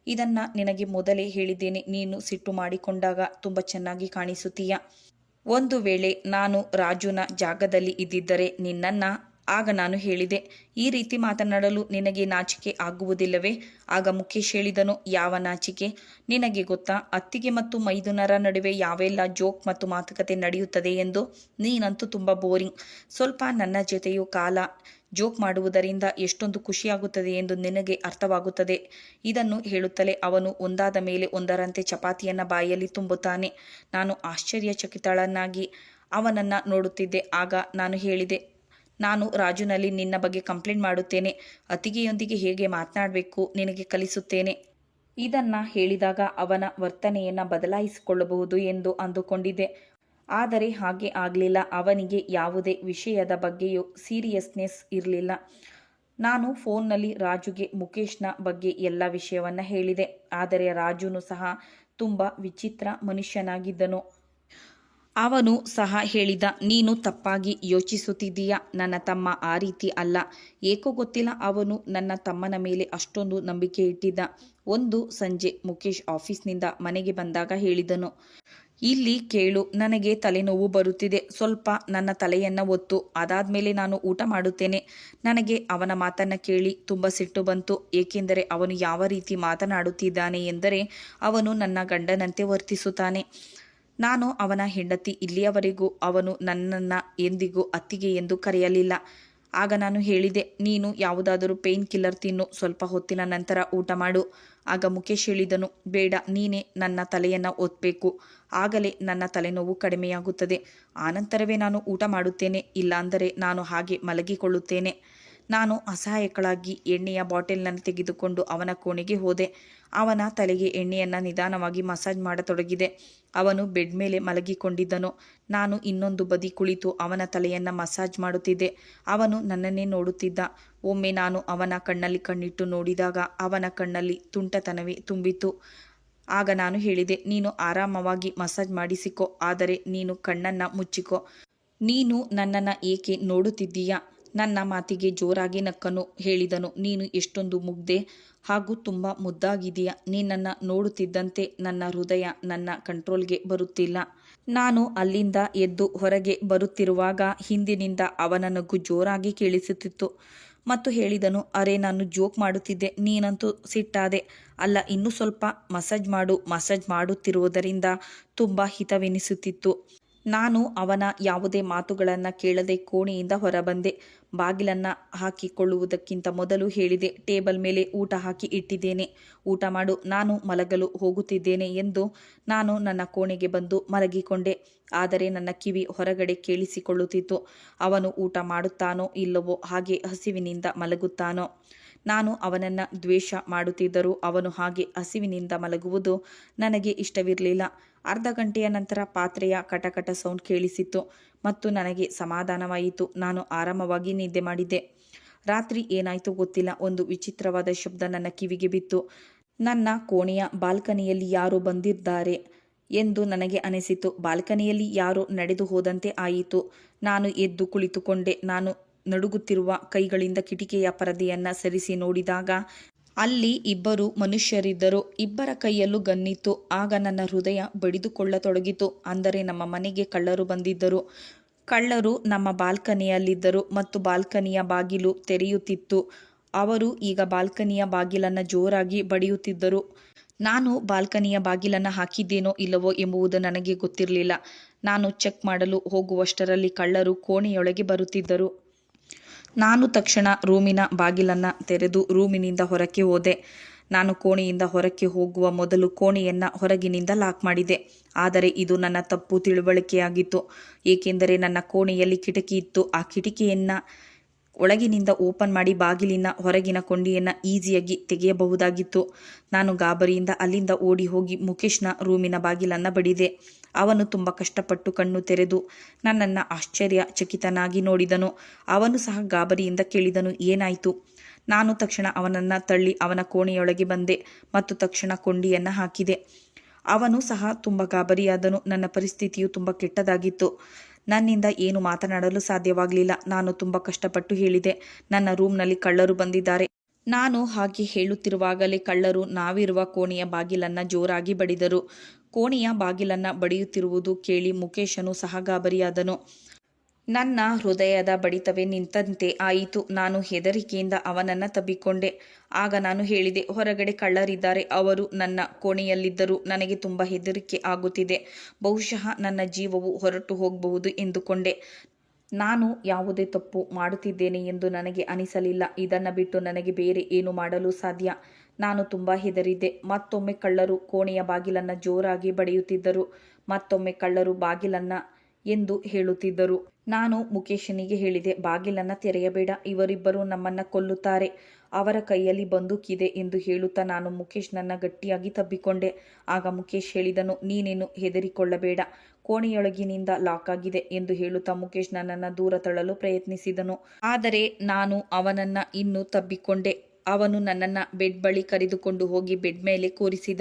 ಇದನ್ನು ನಿನಗೆ ಮೊದಲೇ ಹೇಳಿದ್ದೇನೆ. ನೀನು ಸಿಟ್ಟು ಮಾಡಿಕೊಂಡಾಗ ತುಂಬ ಚೆನ್ನಾಗಿ ಕಾಣಿಸುತ್ತೀಯ. ಒಂದು ವೇಳೆ ನಾನು ರಾಜುನ ಜಾಗದಲ್ಲಿ ಇದ್ದಿದ್ದರೆ ನಿನ್ನನ್ನು, ಆಗ ನಾನು ಹೇಳಿದೆ, ಈ ರೀತಿ ಮಾತನಾಡಲು ನಿನಗೆ ನಾಚಿಕೆ ಆಗುವುದಿಲ್ಲವೇ? ಆಗ ಮುಖೇಶ್ ಹೇಳಿದನು, ಯಾವ ನಾಚಿಕೆ? ನಿನಗೆ ಗೊತ್ತಾ ಅತ್ತಿಗೆ ಮತ್ತು ಮೈದುನರ ನಡುವೆ ಯಾವೆಲ್ಲ ಜೋಕ್ ಮತ್ತು ಮಾತುಕತೆ ನಡೆಯುತ್ತದೆ ಎಂದು? ನೀನಂತೂ ತುಂಬ ಬೋರಿಂಗ್. ಸ್ವಲ್ಪ ನನ್ನ ಜೊತೆಯೂ ಕಾಲ ಜೋಕ್ ಮಾಡುವುದರಿಂದ ಎಷ್ಟೊಂದು ಖುಷಿಯಾಗುತ್ತದೆ ಎಂದು ನಿನಗೆ ಅರ್ಥವಾಗುತ್ತದೆ. ಇದನ್ನು ಹೇಳುತ್ತಲೇ ಅವನು ಒಂದಾದ ಮೇಲೆ ಒಂದರಂತೆ ಚಪಾತಿಯನ್ನು ಬಾಯಲ್ಲಿ ತುಂಬುತ್ತಾನೆ. ನಾನು ಆಶ್ಚರ್ಯಚಕಿತಳನ್ನಾಗಿ ಅವನನ್ನು ನೋಡುತ್ತಿದ್ದೆ. ಆಗ ನಾನು ಹೇಳಿದೆ, ನಾನು ರಾಜುನಲ್ಲಿ ನಿನ್ನ ಬಗ್ಗೆ ಕಂಪ್ಲೇಂಟ್ ಮಾಡುತ್ತೇನೆ. ಅತ್ತಿಗೆಯೊಂದಿಗೆ ಹೇಗೆ ಮಾತನಾಡಬೇಕು ನಿನಗೆ ಕಲಿಸುತ್ತೇನೆ. ಇದನ್ನು ಹೇಳಿದಾಗ ಅವನ ವರ್ತನೆಯನ್ನು ಬದಲಾಯಿಸಿಕೊಳ್ಳಬಹುದು ಎಂದು ಅಂದುಕೊಂಡಿದ್ದೆ. ಆದರೆ ಹಾಗೆ ಆಗಲಿಲ್ಲ. ಅವನಿಗೆ ಯಾವುದೇ ವಿಷಯದ ಬಗ್ಗೆಯೂ ಸೀರಿಯಸ್ನೆಸ್ ಇರಲಿಲ್ಲ. ನಾನು ಫೋನ್ನಲ್ಲಿ ರಾಜುಗೆ ಮುಖೇಶ್ನ ಬಗ್ಗೆ ಎಲ್ಲ ವಿಷಯವನ್ನು ಹೇಳಿದೆ. ಆದರೆ ರಾಜುನು ಸಹ ತುಂಬ ವಿಚಿತ್ರ ಮನುಷ್ಯನಾಗಿದ್ದನು. ಅವನು ಸಹ ಹೇಳಿದ, ನೀನು ತಪ್ಪಾಗಿ ಯೋಚಿಸುತ್ತಿದ್ದೀಯ. ನನ್ನ ತಮ್ಮ ಆ ರೀತಿ ಅಲ್ಲ. ಏಕೋ ಗೊತ್ತಿಲ್ಲ, ಅವನು ನನ್ನ ತಮ್ಮನ ಮೇಲೆ ಅಷ್ಟೊಂದು ನಂಬಿಕೆ ಇಟ್ಟಿದ್ದ. ಒಂದು ಸಂಜೆ ಮುಖೇಶ್ ಆಫೀಸ್ನಿಂದ ಮನೆಗೆ ಬಂದಾಗ ಹೇಳಿದನು, ಇಲ್ಲಿ ಕೇಳು, ನನಗೆ ತಲೆನೋವು ಬರುತ್ತಿದೆ. ಸ್ವಲ್ಪ ನನ್ನ ತಲೆಯನ್ನು ಒತ್ತು, ಅದಾದಮೇಲೆ ನಾನು ಊಟ ಮಾಡುತ್ತೇನೆ. ನನಗೆ ಅವನ ಮಾತನ್ನು ಕೇಳಿ ತುಂಬ ಸಿಟ್ಟು ಬಂತು. ಏಕೆಂದರೆ ಅವನು ಯಾವ ರೀತಿ ಮಾತನಾಡುತ್ತಿದ್ದಾನೆ ಎಂದರೆ, ಅವನು ನನ್ನ ಗಂಡನಂತೆ ವರ್ತಿಸುತ್ತಾನೆ. ನಾನು ಅವನ ಹೆಂಡತಿ. ಇಲ್ಲಿಯವರೆಗೂ ಅವನು ನನ್ನನ್ನು ಎಂದಿಗೂ ಅತ್ತಿಗೆ ಎಂದು ಕರೆಯಲಿಲ್ಲ. ಆಗ ನಾನು ಹೇಳಿದೆ, ನೀನು ಯಾವುದಾದರೂ ಪೇಯ್ನ್ ಕಿಲ್ಲರ್ ತಿನ್ನು, ಸ್ವಲ್ಪ ಹೊತ್ತಿನ ನಂತರ ಊಟ ಮಾಡು. ಆಗ ಮುಖೇಶ್ ಹೇಳಿದನು, ಬೇಡ, ನೀನೇ ನನ್ನ ತಲೆಯನ್ನು ಒತ್ತಬೇಕು. ಆಗಲೇ ನನ್ನ ತಲೆನೋವು ಕಡಿಮೆಯಾಗುತ್ತದೆ. ಆನಂತರವೇ ನಾನು ಊಟ ಮಾಡುತ್ತೇನೆ. ಇಲ್ಲಾಂದರೆ ನಾನು ಹಾಗೆ ಮಲಗಿಕೊಳ್ಳುತ್ತೇನೆ. ನಾನು ಅಸಹಾಯಕಳಾಗಿ ಎಣ್ಣೆಯ ಬಾಟಲನ್ನು ತೆಗೆದುಕೊಂಡು ಅವನ ಕೋಣೆಗೆ ಹೋದೆ. ಅವನ ತಲೆಗೆ ಎಣ್ಣೆಯನ್ನು ನಿಧಾನವಾಗಿ ಮಸಾಜ್ ಮಾಡತೊಡಗಿದೆ. ಅವನು ಬೆಡ್ ಮೇಲೆ ಮಲಗಿಕೊಂಡಿದ್ದನು. ನಾನು ಇನ್ನೊಂದು ಬದಿ ಕುಳಿತು ಅವನ ತಲೆಯನ್ನು ಮಸಾಜ್ ಮಾಡುತ್ತಿದ್ದೆ. ಅವನು ನನ್ನನ್ನೇ ನೋಡುತ್ತಿದ್ದ. ಒಮ್ಮೆ ನಾನು ಅವನ ಕಣ್ಣಲ್ಲಿ ಕಣ್ಣಿಟ್ಟು ನೋಡಿದಾಗ ಅವನ ಕಣ್ಣಲ್ಲಿ ತುಂಟತನವೇ ತುಂಬಿತ್ತು. ಆಗ ನಾನು ಹೇಳಿದೆ, ನೀನು ಆರಾಮವಾಗಿ ಮಸಾಜ್ ಮಾಡಿಸಿಕೊ, ಆದರೆ ನೀನು ಕಣ್ಣನ್ನು ಮುಚ್ಚಿಕೊ. ನೀನು ನನ್ನನ್ನು ಏಕೆ ನೋಡುತ್ತಿದ್ದೀಯಾ? ನನ್ನ ಮಾತಿಗೆ ಜೋರಾಗಿ ನಕ್ಕನು. ಹೇಳಿದನು, ನೀನು ಎಷ್ಟೊಂದು ಮುಗ್ಧೆ ಹಾಗೂ ತುಂಬ ಮುದ್ದಾಗಿದೆಯಾ. ನಿನ್ನನ್ನು ನೋಡುತ್ತಿದ್ದಂತೆ ನನ್ನ ಹೃದಯ ನನ್ನ ಕಂಟ್ರೋಲ್ಗೆ ಬರುತ್ತಿಲ್ಲ. ನಾನು ಅಲ್ಲಿಂದ ಎದ್ದು ಹೊರಗೆ ಬರುತ್ತಿರುವಾಗ ಹಿಂದಿನಿಂದ ಅವನ ನಗು ಜೋರಾಗಿ ಕೇಳಿಸುತ್ತಿತ್ತು ಮತ್ತು ಹೇಳಿದನು, ಅರೆ, ನಾನು ಜೋಕ್ ಮಾಡುತ್ತಿದ್ದೆ, ನೀನಂತೂ ಸಿಟ್ಟಾದೆ ಅಲ್ಲ. ಇನ್ನೂ ಸ್ವಲ್ಪ ಮಸಾಜ್ ಮಾಡು. ಮಸಾಜ್ ಮಾಡುತ್ತಿರುವುದರಿಂದ ತುಂಬ ಹಿತವೆನಿಸುತ್ತಿತ್ತು. ನಾನು ಅವನ ಯಾವುದೇ ಮಾತುಗಳನ್ನು ಕೇಳದೆ ಕೋಣೆಯಿಂದ ಹೊರಬಂದೆ. ಬಾಗಿಲನ್ನು ಹಾಕಿಕೊಳ್ಳುವುದಕ್ಕಿಂತ ಮೊದಲು ಹೇಳಿದೆ, ಟೇಬಲ್ ಮೇಲೆ ಊಟ ಹಾಕಿ ಇಟ್ಟಿದ್ದೇನೆ, ಊಟ ಮಾಡು. ನಾನು ಮಲಗಲು ಹೋಗುತ್ತಿದ್ದೇನೆ ಎಂದು ನಾನು ನನ್ನ ಕೋಣೆಗೆ ಬಂದು ಮಲಗಿಕೊಂಡೆ. ಆದರೆ ನನ್ನ ಕಿವಿ ಹೊರಗಡೆ ಕೇಳಿಸಿಕೊಳ್ಳುತ್ತಿತ್ತು. ಅವನು ಊಟ ಮಾಡುತ್ತಾನೋ ಇಲ್ಲವೋ, ಹಾಗೆ ಹಸಿವಿನಿಂದ ಮಲಗುತ್ತಾನೋ. ನಾನು ಅವನನ್ನು ದ್ವೇಷ ಮಾಡುತ್ತಿದ್ದರೂ ಅವನು ಹಾಗೆ ಹಸಿವಿನಿಂದ ಮಲಗುವುದು ನನಗೆ ಇಷ್ಟವಿರಲಿಲ್ಲ. ಅರ್ಧ ಗಂಟೆಯ ನಂತರ ಪಾತ್ರೆಯ ಕಟಕಟ ಸೌಂಡ್ ಕೇಳಿಸಿತ್ತು ಮತ್ತು ನನಗೆ ಸಮಾಧಾನವಾಯಿತು. ನಾನು ಆರಾಮವಾಗಿ ನಿದ್ದೆ ಮಾಡಿದ್ದೆ. ರಾತ್ರಿ ಏನಾಯಿತು ಗೊತ್ತಿಲ್ಲ, ಒಂದು ವಿಚಿತ್ರವಾದ ಶಬ್ದ ನನ್ನ ಕಿವಿಗೆ ಬಿತ್ತು. ನನ್ನ ಕೋಣೆಯ ಬಾಲ್ಕನಿಯಲ್ಲಿ ಯಾರೋ ಬಂದಿದ್ದಾರೆ ಎಂದು ನನಗೆ ಅನಿಸಿತು. ಬಾಲ್ಕನಿಯಲ್ಲಿ ಯಾರೋ ನಡೆದು ಹೋದಂತೆ ಆಯಿತು. ನಾನು ಎದ್ದು ಕುಳಿತುಕೊಂಡೆ. ನಾನು ನಡುಗುತ್ತಿರುವ ಕೈಗಳಿಂದ ಕಿಟಿಕಿಯ ಪರದೆಯನ್ನು ಸರಿಸಿ ನೋಡಿದಾಗ ಅಲ್ಲಿ ಇಬ್ಬರು ಮನುಷ್ಯರಿದ್ದರು. ಇಬ್ಬರ ಕೈಯಲ್ಲೂ ಗನ್ನಿತ್ತು. ಆಗ ನನ್ನ ಹೃದಯ ಬಡಿದುಕೊಳ್ಳತೊಡಗಿತು. ಅಂದರೆ ನಮ್ಮ ಮನೆಗೆ ಕಳ್ಳರು ಬಂದಿದ್ದರು. ಕಳ್ಳರು ನಮ್ಮ ಬಾಲ್ಕನಿಯಲ್ಲಿದ್ದರು ಮತ್ತು ಬಾಲ್ಕನಿಯ ಬಾಗಿಲು ತೆರೆಯುತ್ತಿತ್ತು. ಅವರು ಈಗ ಬಾಲ್ಕನಿಯ ಬಾಗಿಲನ್ನು ಜೋರಾಗಿ ಬಡಿಯುತ್ತಿದ್ದರು. ನಾನು ಬಾಲ್ಕನಿಯ ಬಾಗಿಲನ್ನು ಹಾಕಿದ್ದೇನೋ ಇಲ್ಲವೋ ಎಂಬುದು ನನಗೆ ಗೊತ್ತಿರಲಿಲ್ಲ. ನಾನು ಚೆಕ್ ಮಾಡಲು ಹೋಗುವಷ್ಟರಲ್ಲಿ ಕಳ್ಳರು ಕೋಣೆಯೊಳಗೆ ಬರುತ್ತಿದ್ದರು. ನಾನು ತಕ್ಷಣ ರೂಮಿನ ಬಾಗಿಲನ್ನು ತೆರೆದು ರೂಮಿನಿಂದ ಹೊರಕ್ಕೆ ಹೋದೆ. ನಾನು ಕೋಣೆಯಿಂದ ಹೊರಕ್ಕೆ ಹೋಗುವ ಮೊದಲು ಕೋಣೆಯನ್ನು ಹೊರಗಿನಿಂದ ಲಾಕ್ ಮಾಡಿದೆ. ಆದರೆ ಇದು ನನ್ನ ತಪ್ಪು ತಿಳುವಳಿಕೆಯಾಗಿತ್ತು. ಏಕೆಂದರೆ ನನ್ನ ಕೋಣೆಯಲ್ಲಿ ಕಿಟಕಿ ಇತ್ತು. ಆ ಕಿಟಕಿಯನ್ನು ಒಳಗಿನಿಂದ ಓಪನ್ ಮಾಡಿ ಬಾಗಿಲಿನ ಹೊರಗಿನ ಕೊಂಡಿಯನ್ನು ಈಸಿಯಾಗಿ ತೆಗೆಯಬಹುದಾಗಿತ್ತು. ನಾನು ಗಾಬರಿಯಿಂದ ಅಲ್ಲಿಂದ ಓಡಿ ಹೋಗಿ ಮುಖೇಶ್ನ ರೂಮಿನ ಬಾಗಿಲನ್ನು ಬಡಿದೆ. ಅವನು ತುಂಬ ಕಷ್ಟಪಟ್ಟು ಕಣ್ಣು ತೆರೆದು ನನ್ನನ್ನು ಆಶ್ಚರ್ಯಚಕಿತನಾಗಿ ನೋಡಿದನು. ಅವನು ಸಹ ಗಾಬರಿಯಿಂದ ಕೇಳಿದನು, ಏನಾಯಿತು? ನಾನು ತಕ್ಷಣ ಅವನನ್ನು ತಳ್ಳಿ ಅವನ ಕೋಣೆಯೊಳಗೆ ಬಂದೆ ಮತ್ತು ತಕ್ಷಣ ಕೊಂಡಿಯನ್ನು ಹಾಕಿದೆ. ಅವನು ಸಹ ತುಂಬ ಗಾಬರಿಯಾದನು. ನನ್ನ ಪರಿಸ್ಥಿತಿಯು ತುಂಬ ಕೆಟ್ಟದಾಗಿತ್ತು. ನನ್ನಿಂದ ಏನು ಮಾತನಾಡಲು ಸಾಧ್ಯವಾಗಲಿಲ್ಲ. ನಾನು ತುಂಬ ಕಷ್ಟಪಟ್ಟು ಹೇಳಿದೆ, ನನ್ನ ರೂಮ್ನಲ್ಲಿ ಕಳ್ಳರು ಬಂದಿದ್ದಾರೆ. ನಾನು ಹಾಗೆ ಹೇಳುತ್ತಿರುವಾಗಲೇ ಕಳ್ಳರು ನಾವಿರುವ ಕೋಣೆಯ ಬಾಗಿಲನ್ನು ಜೋರಾಗಿ ಬಡಿದರು. ಕೋಣೆಯ ಬಾಗಿಲನ್ನು ಬಡಿಯುತ್ತಿರುವುದು ಕೇಳಿ ಮುಖೇಶನು ಸಹ ಗಾಬರಿಯಾದನು. ನನ್ನ ಹೃದಯದ ಬಡಿತವೇ ನಿಂತಂತೆ ಆಯಿತು. ನಾನು ಹೆದರಿಕೆಯಿಂದ ಅವನನ್ನು ತಬ್ಬಿಕೊಂಡೆ. ಆಗ ನಾನು ಹೇಳಿದೆ, ಹೊರಗಡೆ ಕಳ್ಳರಿದ್ದಾರೆ. ಅವರು ನನ್ನ ಕೋಣೆಯಲ್ಲಿದ್ದರು. ನನಗೆ ತುಂಬ ಹೆದರಿಕೆ ಆಗುತ್ತಿದೆ. ಬಹುಶಃ ನನ್ನ ಜೀವವು ಹೊರಟು ಹೋಗಬಹುದು ಎಂದುಕೊಂಡೆ. ನಾನು ಯಾವುದೇ ತಪ್ಪು ಮಾಡುತ್ತಿದ್ದೇನೆ ಎಂದು ನನಗೆ ಅನಿಸಲಿಲ್ಲ. ಇದನ್ನು ಬಿಟ್ಟು ನನಗೆ ಬೇರೆ ಏನು ಮಾಡಲು ಸಾಧ್ಯ? ನಾನು ತುಂಬ ಹೆದರಿದ್ದೆ. ಮತ್ತೊಮ್ಮೆ ಕಳ್ಳರು ಕೋಣೆಯ ಬಾಗಿಲನ್ನು ಜೋರಾಗಿ ಬಡಿಯುತ್ತಿದ್ದರು. ಮತ್ತೊಮ್ಮೆ ಕಳ್ಳರು ಬಾಗಿಲನ್ನು ಎಂದು ಹೇಳುತ್ತಿದ್ದರು. ನಾನು ಮುಖೇಶನಿಗೆ ಹೇಳಿದೆ, ಬಾಗಿಲನ್ನು ತೆರೆಯಬೇಡ, ಇವರಿಬ್ಬರು ನಮ್ಮನ್ನು ಕೊಲ್ಲುತ್ತಾರೆ, ಅವರ ಕೈಯಲ್ಲಿ ಬಂದೂಕಿದೆ ಎಂದು ಹೇಳುತ್ತಾ ನಾನು ಮುಖೇಶ್ನನ್ನು ಗಟ್ಟಿಯಾಗಿ ತಬ್ಬಿಕೊಂಡೆ. ಆಗ ಮುಖೇಶ್ ಹೇಳಿದನು, ನೀನೇನು ಹೆದರಿಕೊಳ್ಳಬೇಡ, ಕೋಣೆಯೊಳಗಿನಿಂದ ಲಾಕ್ ಆಗಿದೆ ಎಂದು ಹೇಳುತ್ತಾ ಮುಖೇಶ್ ನನ್ನನ್ನು ದೂರ ತಳ್ಳಲು ಪ್ರಯತ್ನಿಸಿದನು. ಆದರೆ ನಾನು ಅವನನ್ನು ಇನ್ನೂ ತಬ್ಬಿಕೊಂಡೆ. ಅವನು ನನ್ನನ್ನು ಬೆಡ್ ಬಳಿ ಕರೆದುಕೊಂಡು ಹೋಗಿ ಬೆಡ್ ಮೇಲೆ ಕೂರಿಸಿದ.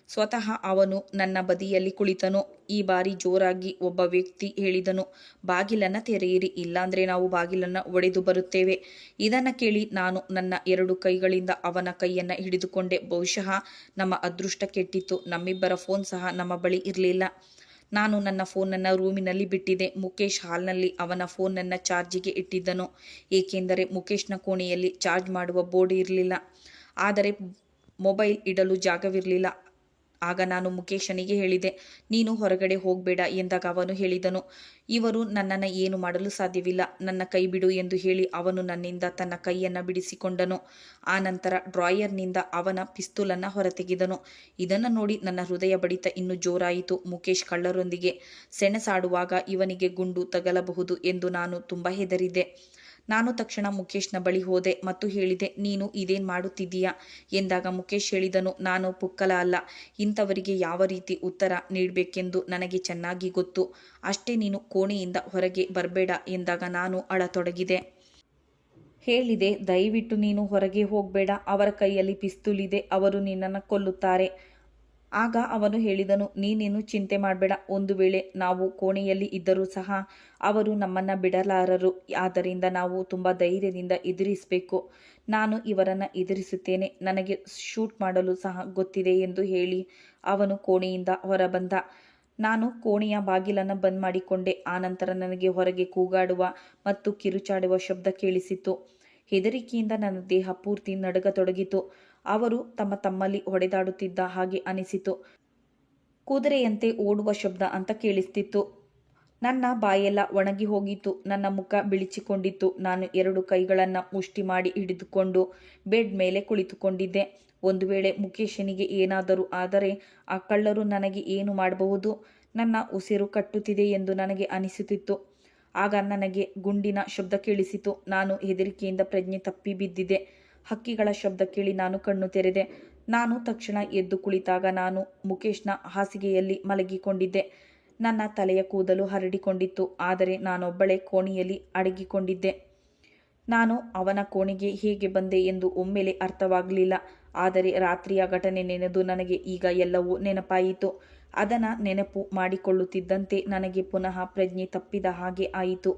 ಸ್ವತಃ ಅವನು ನನ್ನ ಬದಿಯಲ್ಲಿ ಕುಳಿತನು. ಈ ಬಾರಿ ಜೋರಾಗಿ ಒಬ್ಬ ವ್ಯಕ್ತಿ ಹೇಳಿದನು, ಬಾಗಿಲನ್ನು ತೆರೆಯಿರಿ, ಇಲ್ಲಾಂದರೆ ನಾವು ಬಾಗಿಲನ್ನು ಒಡೆದು ಬರುತ್ತೇವೆ. ಇದನ್ನು ಕೇಳಿ ನಾನು ನನ್ನ 2 ಕೈಗಳಿಂದ ಅವನ ಕೈಯನ್ನು ಹಿಡಿದುಕೊಂಡೆ. ಬಹುಶಃ ನಮ್ಮ ಅದೃಷ್ಟ ಕೆಟ್ಟಿತ್ತು. ನಮ್ಮಿಬ್ಬರ ಫೋನ್ ಸಹ ನಮ್ಮ ಬಳಿ ಇರಲಿಲ್ಲ. ನಾನು ನನ್ನ ಫೋನನ್ನು ರೂಮಿನಲ್ಲಿ ಬಿಟ್ಟಿದ್ದೆ. ಮುಖೇಶ್ ಹಾಲ್ನಲ್ಲಿ ಅವನ ಫೋನನ್ನು ಚಾರ್ಜಿಗೆ ಇಟ್ಟಿದ್ದನು. ಏಕೆಂದರೆ ಮುಖೇಶ್ನ ಕೋಣೆಯಲ್ಲಿ ಚಾರ್ಜ್ ಮಾಡುವ ಬೋರ್ಡ್ ಇರಲಿಲ್ಲ. ಆದರೆ ಮೊಬೈಲ್ ಇಡಲು ಜಾಗವಿರಲಿಲ್ಲ. ಆಗ ನಾನು ಮುಖೇಶನಿಗೆ ಹೇಳಿದೆ, ನೀನು ಹೊರಗಡೆ ಹೋಗಬೇಡ ಎಂದಾಗ ಅವನು ಹೇಳಿದನು, ಇವರು ನನ್ನನ್ನು ಏನು ಮಾಡಲು ಸಾಧ್ಯವಿಲ್ಲ, ನನ್ನ ಕೈ ಬಿಡು ಎಂದು ಹೇಳಿ ಅವನು ನನ್ನಿಂದ ತನ್ನ ಕೈಯನ್ನು ಬಿಡಿಸಿಕೊಂಡನು. ಆ ನಂತರ ಡ್ರಾಯರ್ನಿಂದ ಅವನ ಪಿಸ್ತೂಲನ್ನು ಹೊರತೆಗೆದನು. ಇದನ್ನು ನೋಡಿ ನನ್ನ ಹೃದಯ ಬಡಿತ ಇನ್ನೂ ಜೋರಾಯಿತು. ಮುಖೇಶ್ ಕಳ್ಳರೊಂದಿಗೆ ಸೆಣಸಾಡುವಾಗ ಇವನಿಗೆ ಗುಂಡು ತಗಲಬಹುದು ಎಂದು ನಾನು ತುಂಬ ಹೆದರಿದ್ದೆ. ನಾನು ತಕ್ಷಣ ಮುಖೇಶ್ನ ಬಳಿ ಹೋದೆ ಮತ್ತು ಹೇಳಿದೆ, ನೀನು ಇದೇನು ಮಾಡುತ್ತಿದ್ದೀಯಾ ಎಂದಾಗ ಮುಖೇಶ್ ಹೇಳಿದನು, ನಾನು ಪುಕ್ಕಲ ಅಲ್ಲ, ಇಂಥವರಿಗೆ ಯಾವ ರೀತಿ ಉತ್ತರ ನೀಡಬೇಕೆಂದು ನನಗೆ ಚೆನ್ನಾಗಿ ಗೊತ್ತು. ಅಷ್ಟೇ, ನೀನು ಕೋಣೆಯಿಂದ ಹೊರಗೆ ಬರಬೇಡ ಎಂದಾಗ ನಾನು ಅಳತೊಡಗಿದೆ. ಹೇಳಿದೆ, ದಯವಿಟ್ಟು ನೀನು ಹೊರಗೆ ಹೋಗಬೇಡ, ಅವರ ಕೈಯಲ್ಲಿ ಪಿಸ್ತೂಲ್ ಇದೆ, ಅವರು ನಿನ್ನನ್ನು ಕೊಲ್ಲುತ್ತಾರೆ. ಆಗ ಅವನು ಹೇಳಿದನು, ನೀನೇನು ಚಿಂತೆ ಮಾಡಬೇಡ, ಒಂದು ವೇಳೆ ನಾವು ಕೋಣೆಯಲ್ಲಿ ಇದ್ದರೂ ಸಹ ಅವರು ನಮ್ಮನ್ನು ಬಿಡಲಾರರು. ಆದ್ದರಿಂದ ನಾವು ತುಂಬ ಧೈರ್ಯದಿಂದ ಎದುರಿಸಬೇಕು. ನಾನು ಇವರನ್ನು ಎದುರಿಸುತ್ತೇನೆ, ನನಗೆ ಶೂಟ್ ಮಾಡಲು ಸಹ ಗೊತ್ತಿದೆ ಎಂದು ಹೇಳಿ ಅವನು ಕೋಣೆಯಿಂದ ಹೊರಬಂದ. ನಾನು ಕೋಣೆಯ ಬಾಗಿಲನ್ನು ಬಂದ್ ಮಾಡಿಕೊಂಡೆ. ಆನಂತರ ನನಗೆ ಹೊರಗೆ ಕೂಗಾಡುವ ಮತ್ತು ಕಿರುಚಾಡುವ ಶಬ್ದ ಕೇಳಿಸಿತು. ಹೆದರಿಕೆಯಿಂದ ನನ್ನ ದೇಹ ಪೂರ್ತಿ ನಡುಗತೊಡಗಿತು. ಅವರು ತಮ್ಮಲ್ಲಿ ಹೊಡೆದಾಡುತ್ತಿದ್ದ ಹಾಗೆ ಅನಿಸಿತು. ಕುದುರೆಯಂತೆ ಓಡುವ ಶಬ್ದ ಅಂತ ಕೇಳಿಸ್ತಿತ್ತು. ನನ್ನ ಬಾಯೆಲ್ಲ ಒಣಗಿ ಹೋಗಿತ್ತು. ನನ್ನ ಮುಖ ಬಿಳಿಚಿಕೊಂಡಿತ್ತು. ನಾನು 2 ಕೈಗಳನ್ನು ಮುಷ್ಟಿ ಮಾಡಿ ಹಿಡಿದುಕೊಂಡು ಬೆಡ್ ಮೇಲೆ ಕುಳಿತುಕೊಂಡಿದ್ದೆ. ಒಂದು ವೇಳೆ ಮುಖೇಶನಿಗೆ ಏನಾದರೂ ಆದರೆ ಆ ಕಳ್ಳರು ನನಗೆ ಏನು ಮಾಡಬಹುದು? ನನ್ನ ಉಸಿರು ಕಟ್ಟುತ್ತಿದೆ ಎಂದು ನನಗೆ ಅನಿಸುತ್ತಿತ್ತು. ಆಗ ನನಗೆ ಗುಂಡಿನ ಶಬ್ದ ಕೇಳಿಸಿತು. ನಾನು ಹೆದರಿಕೆಯಿಂದ ಪ್ರಜ್ಞೆ ತಪ್ಪಿ ಬಿದ್ದಿದ್ದೆ. ಹಕ್ಕಿಗಳ ಶಬ್ದ ಕೇಳಿ ನಾನು ಕಣ್ಣು ತೆರೆದೆ. ನಾನು ತಕ್ಷಣ ಎದ್ದು ಕುಳಿತಾಗ ನಾನು ಮುಕೇಶ್ನ ಹಾಸಿಗೆಯಲ್ಲಿ ಮಲಗಿಕೊಂಡಿದ್ದೆ. ನನ್ನ ತಲೆಯ ಕೂದಲು ಹರಡಿಕೊಂಡಿತ್ತು. ಆದರೆ ನಾನೊಬ್ಬಳೇ ಕೋಣೆಯಲ್ಲಿ ಅಡಗಿಕೊಂಡಿದ್ದೆ. ನಾನು ಅವನ ಕೋಣೆಗೆ ಹೇಗೆ ಬಂದೆ ಎಂದು ಒಮ್ಮೆಲೆ ಅರ್ಥವಾಗಲಿಲ್ಲ. ಆದರೆ ರಾತ್ರಿಯ ಘಟನೆ ನೆನೆದು ನನಗೆ ಈಗ ಎಲ್ಲವೂ ನೆನಪಾಯಿತು. ಅದನ್ನು ನೆನಪು ಮಾಡಿಕೊಳ್ಳುತ್ತಿದ್ದಂತೆ ನನಗೆ ಪುನಃ ಪ್ರಜ್ಞೆ ತಪ್ಪಿದ ಹಾಗೆ ಆಯಿತು.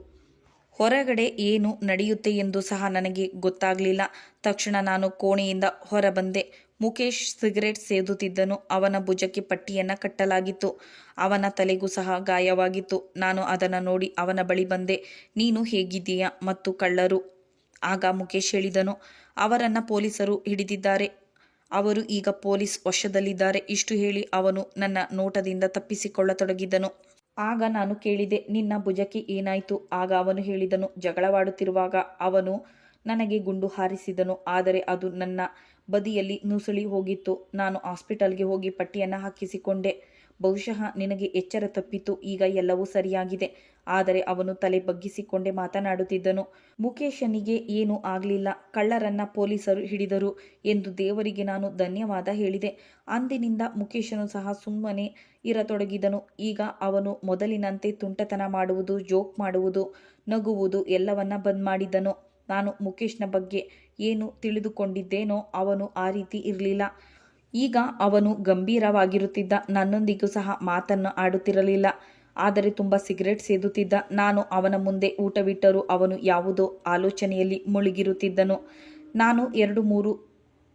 ಹೊರಗಡೆ ಏನು ನಡೆಯುತ್ತೆ ಎಂದು ಸಹ ನನಗೆ ಗೊತ್ತಾಗಲಿಲ್ಲ. ತಕ್ಷಣ ನಾನು ಕೋಣೆಯಿಂದ ಹೊರಬಂದೆ. ಮುಕೇಶ್ ಸಿಗರೇಟ್ ಸೇದುತ್ತಿದ್ದನು. ಅವನ ಭುಜಕ್ಕೆ ಪಟ್ಟಿಯನ್ನು ಕಟ್ಟಲಾಗಿತ್ತು. ಅವನ ತಲೆಗೂ ಸಹ ಗಾಯವಾಗಿತ್ತು. ನಾನು ಅದನ್ನು ನೋಡಿ ಅವನ ಬಳಿ ಬಂದೆ. ನೀನು ಹೇಗಿದ್ದೀಯಾ? ಮತ್ತು ಕಳ್ಳರು? ಆಗ ಮುಕೇಶ್ ಹೇಳಿದನು, ಅವರನ್ನು ಪೊಲೀಸರು ಹಿಡಿದಿದ್ದಾರೆ. ಅವರು ಈಗ ಪೊಲೀಸ್ ವಶದಲ್ಲಿದ್ದಾರೆ. ಇಷ್ಟು ಹೇಳಿ ಅವನು ನನ್ನ ನೋಟದಿಂದ ತಪ್ಪಿಸಿಕೊಳ್ಳತೊಡಗಿದನು. ಆಗ ನಾನು ಕೇಳಿದೆ, ನಿನ್ನ ಭುಜಕ್ಕೆ ಏನಾಯಿತು? ಆಗ ಅವನು ಹೇಳಿದನು, ಜಗಳವಾಡುತ್ತಿರುವಾಗ ಅವನು ನನಗೆ ಗುಂಡು ಹಾರಿಸಿದನು. ಆದರೆ ಅದು ನನ್ನ ಬದಿಯಲ್ಲಿ ನುಸುಳಿ ಹೋಗಿತ್ತು. ನಾನು ಹಾಸ್ಪಿಟಲ್ಗೆ ಹೋಗಿ ಪಟ್ಟಿಯನ್ನು ಹಾಕಿಸಿಕೊಂಡೆ. ಬಹುಶಃ ನಿನಗೆ ಎಚ್ಚರ ತಪ್ಪಿತು. ಈಗ ಎಲ್ಲವೂ ಸರಿಯಾಗಿದೆ. ಆದರೆ ಅವನು ತಲೆ ಬಗ್ಗಿಸಿಕೊಂಡೇ ಮಾತನಾಡುತ್ತಿದ್ದನು. ಮುಕೇಶನಿಗೆ ಏನೂ ಆಗಲಿಲ್ಲ. ಕಳ್ಳರನ್ನ ಪೊಲೀಸರು ಹಿಡಿದರು ಎಂದು ದೇವರಿಗೆ ನಾನು ಧನ್ಯವಾದ ಹೇಳಿದೆ. ಅಂದಿನಿಂದ ಮುಕೇಶನು ಸಹ ಸುಮ್ಮನೆ ಇರತೊಡಗಿದನು. ಈಗ ಅವನು ಮೊದಲಿನಂತೆ ತುಂಟತನ ಮಾಡುವುದು, ಜೋಕ್ ಮಾಡುವುದು, ನಗುವುದು ಎಲ್ಲವನ್ನ ಬಂದ್ ಮಾಡಿದ್ದನು. ನಾನು ಮುಕೇಶ್ನ ಬಗ್ಗೆ ಏನು ತಿಳಿದುಕೊಂಡಿದ್ದೇನೋ ಅವನು ಆ ರೀತಿ ಇರಲಿಲ್ಲ. ಈಗ ಅವನು ಗಂಭೀರವಾಗಿರುತ್ತಿದ್ದ. ನನ್ನೊಂದಿಗೂ ಸಹ ಮಾತನ್ನು ಆಡುತ್ತಿರಲಿಲ್ಲ. ಆದರೆ ತುಂಬ ಸಿಗರೇಟ್ ಸೇದುತ್ತಿದ್ದ. ನಾನು ಅವನ ಮುಂದೆ ಊಟವಿಟ್ಟರೂ ಅವನು ಯಾವುದೋ ಆಲೋಚನೆಯಲ್ಲಿ ಮುಳುಗಿರುತ್ತಿದ್ದನು. ನಾನು 2-3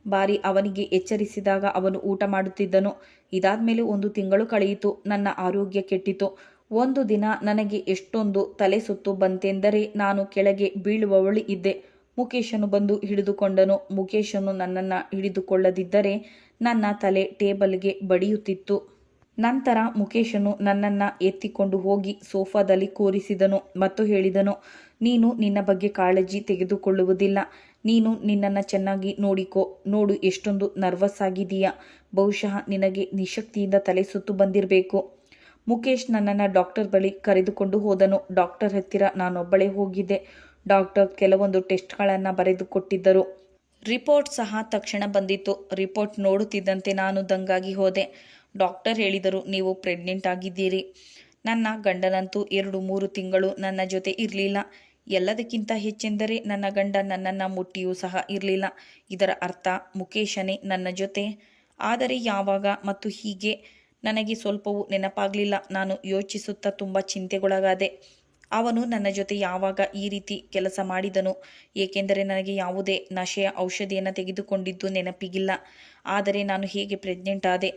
ಬಾರಿ ಅವನಿಗೆ ಎಚ್ಚರಿಸಿದಾಗ ಅವನು ಊಟ ಮಾಡುತ್ತಿದ್ದನು. ಇದಾದ್ಮೇಲೆ 1 ತಿಂಗಳು ಕಳೆಯಿತು. ನನ್ನ ಆರೋಗ್ಯ ಕೆಟ್ಟಿತು. ಒಂದು ದಿನ ನನಗೆ ಎಷ್ಟೊಂದು ತಲೆ ಸುತ್ತು ಬಂತೆಂದರೆ ನಾನು ಕೆಳಗೆ ಬೀಳುವವಳು ಇದ್ದೆ. ಮುಕೇಶನು ಬಂದು ಹಿಡಿದುಕೊಂಡನು. ಮುಕೇಶನು ನನ್ನನ್ನು ಹಿಡಿದುಕೊಳ್ಳದಿದ್ದರೆ ನನ್ನ ತಲೆ ಟೇಬಲ್ಗೆ ಬಡಿಯುತ್ತಿತ್ತು. ನಂತರ ಮುಕೇಶನು ನನ್ನನ್ನು ಎತ್ತಿಕೊಂಡು ಹೋಗಿ ಸೋಫಾದಲ್ಲಿ ಕೂರಿಸಿದನು ಮತ್ತು ಹೇಳಿದನು, ನೀನು ನಿನ್ನ ಬಗ್ಗೆ ಕಾಳಜಿ ತೆಗೆದುಕೊಳ್ಳುವುದಿಲ್ಲ. ನೀನು ನಿನ್ನನ್ನು ಚೆನ್ನಾಗಿ ನೋಡಿಕೋ. ನೋಡು, ಎಷ್ಟೊಂದು ನರ್ವಸ್ ಆಗಿದೀಯಾ. ಬಹುಶಃ ನಿನಗೆ ನಿಶಕ್ತಿಯಿಂದ ತಲೆ ಸುತ್ತು ಬಂದಿರಬೇಕು. ಮುಕೇಶ್ ನನ್ನನ್ನು ಡಾಕ್ಟರ್ ಬಳಿ ಕರೆದುಕೊಂಡು ಹೋದನು. ಡಾಕ್ಟರ್ ಹತ್ತಿರ ನಾನೊಬ್ಬಳೇ ಹೋಗಿದ್ದೆ. ಡಾಕ್ಟರ್ ಕೆಲವೊಂದು ಟೆಸ್ಟ್ಗಳನ್ನು ಬರೆದು ಕೊಟ್ಟಿದ್ದರು. ರಿಪೋರ್ಟ್ ಸಹ ತಕ್ಷಣ ಬಂದಿತ್ತು. ರಿಪೋರ್ಟ್ ನೋಡುತ್ತಿದ್ದಂತೆ ನಾನು ದಂಗಾಗಿ ಹೋದೆ. ಡಾಕ್ಟರ್ ಹೇಳಿದರು, ನೀವು ಪ್ರೆಗ್ನೆಂಟ್ ಆಗಿದ್ದೀರಿ. ನನ್ನ ಗಂಡನಂತೂ 2-3 ತಿಂಗಳು ನನ್ನ ಜೊತೆ ಇರಲಿಲ್ಲ. ಎಲ್ಲದಕ್ಕಿಂತ ಹೆಚ್ಚೆಂದರೆ ನನ್ನ ಗಂಡ ನನ್ನನ್ನು ಮುಟ್ಟಿಯೂ ಸಹ ಇರಲಿಲ್ಲ. ಇದರ ಅರ್ಥ ಮುಕೇಶನೇ ನನ್ನ ಜೊತೆ. ಆದರೆ ಯಾವಾಗ ಮತ್ತು ಹೀಗೆ ನನಗೆ ಸ್ವಲ್ಪವೂ ನೆನಪಾಗಲಿಲ್ಲ. ನಾನು ಯೋಚಿಸುತ್ತಾ ತುಂಬ ಚಿಂತೆಗೊಳಗಾದೆ. ಅವನು ನನ್ನ ಜೊತೆ ಯಾವಾಗ ಈ ರೀತಿ ಕೆಲಸ ಮಾಡಿದನು? ಏಕೆಂದರೆ ನನಗೆ ಯಾವುದೇ ನಶೆಯ ಔಷಧಿಯನ್ನು ತೆಗೆದುಕೊಂಡಿದ್ದು ನೆನಪಿಗಿಲ್ಲ. ಆದರೆ ನಾನು ಹೇಗೆ ಪ್ರೆಗ್ನೆಂಟ್ ಆದೆ?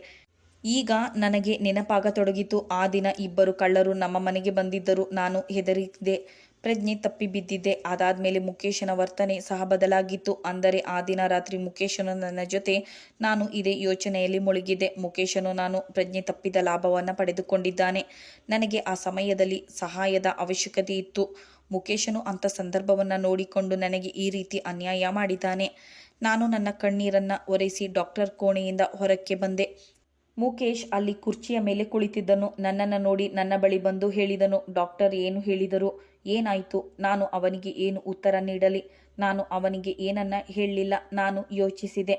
ಈಗ ನನಗೆ ನೆನಪಾಗತೊಡಗಿತು. ಆ ದಿನ 2 ಕಳ್ಳರು ನಮ್ಮ ಮನೆಗೆ ಬಂದಿದ್ದರು. ನಾನು ಹೆದರಿದೆ, ಪ್ರಜ್ಞೆ ತಪ್ಪಿ ಬಿದ್ದಿದ್ದೆ. ಅದಾದಮೇಲೆ ಮುಕೇಶನ ವರ್ತನೆ ಸಹ ಬದಲಾಗಿತ್ತು. ಅಂದರೆ ಆ ದಿನ ರಾತ್ರಿ ಮುಕೇಶನು ನನ್ನ ಜೊತೆ. ನಾನು ಇದೇ ಯೋಚನೆಯಲ್ಲಿ ಮುಳುಗಿದ್ದೆ. ಮುಕೇಶನು ನಾನು ಪ್ರಜ್ಞೆ ತಪ್ಪಿದ ಲಾಭವನ್ನು ಪಡೆದುಕೊಂಡಿದ್ದಾನೆ. ನನಗೆ ಆ ಸಮಯದಲ್ಲಿ ಸಹಾಯದ ಅವಶ್ಯಕತೆ ಇತ್ತು. ಮುಕೇಶನು ಅಂಥ ಸಂದರ್ಭವನ್ನು ನೋಡಿಕೊಂಡು ನನಗೆ ಈ ರೀತಿ ಅನ್ಯಾಯ ಮಾಡಿದ್ದಾನೆ. ನಾನು ನನ್ನ ಕಣ್ಣೀರನ್ನು ಒರೆಸಿ ಡಾಕ್ಟರ್ ಕೋಣೆಯಿಂದ ಹೊರಕ್ಕೆ ಬಂದೆ. ಮುಕೇಶ್ ಅಲ್ಲಿ ಕುರ್ಚಿಯ ಮೇಲೆ ಕುಳಿತಿದ್ದನು. ನನ್ನನ್ನು ನೋಡಿ ನನ್ನ ಬಳಿ ಬಂದು ಹೇಳಿದನು, ಡಾಕ್ಟರ್ ಏನು ಹೇಳಿದರು? ಏನಾಯಿತು? ನಾನು ಅವನಿಗೆ ಏನು ಉತ್ತರ ನೀಡಲಿ? ನಾನು ಅವನಿಗೆ ಏನನ್ನ ಹೇಳಲಿಲ್ಲ. ನಾನು ಯೋಚಿಸಿದೆ.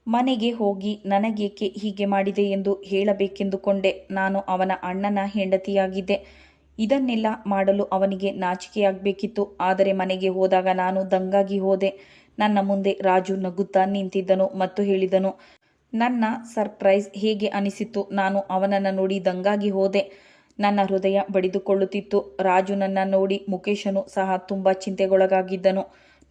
ಮನೆಗೆ ಹೋಗಿ ನನಗೇಕೆ ಹೀಗೆ ಮಾಡಿದೆ ಎಂದು ಹೇಳಬೇಕೆಂದುಕೊಂಡೆ. ನಾನು ಅವನ ಅಣ್ಣನ ಹೆಂಡತಿಯಾಗಿದ್ದೆ. ಇದನ್ನೆಲ್ಲ ಮಾಡಲು ಅವನಿಗೆ ನಾಚಿಕೆಯಾಗಬೇಕಿತ್ತು. ಆದರೆ ಮನೆಗೆ ಹೋದಾಗ ನಾನು ದಂಗಾಗಿ ಹೋದೆ. ನನ್ನ ಮುಂದೆ ರಾಜು ನಗುತ್ತಾ ನಿಂತಿದ್ದನು ಮತ್ತು ಹೇಳಿದನು, ನನ್ನ ಸರ್ಪ್ರೈಸ್ ಹೇಗೆ ಅನಿಸಿತು? ನಾನು ಅವನನ್ನು ನೋಡಿ ದಂಗಾಗಿ ಹೋದೆ. ನನ್ನ ಹೃದಯ ಬಡಿದುಕೊಳ್ಳುತ್ತಿತ್ತು. ರಾಜು ನನ್ನ ನೋಡಿ ಮುಕೇಶನು ಸಹ ತುಂಬ ಚಿಂತೆಗೊಳಗಾಗಿದ್ದನು.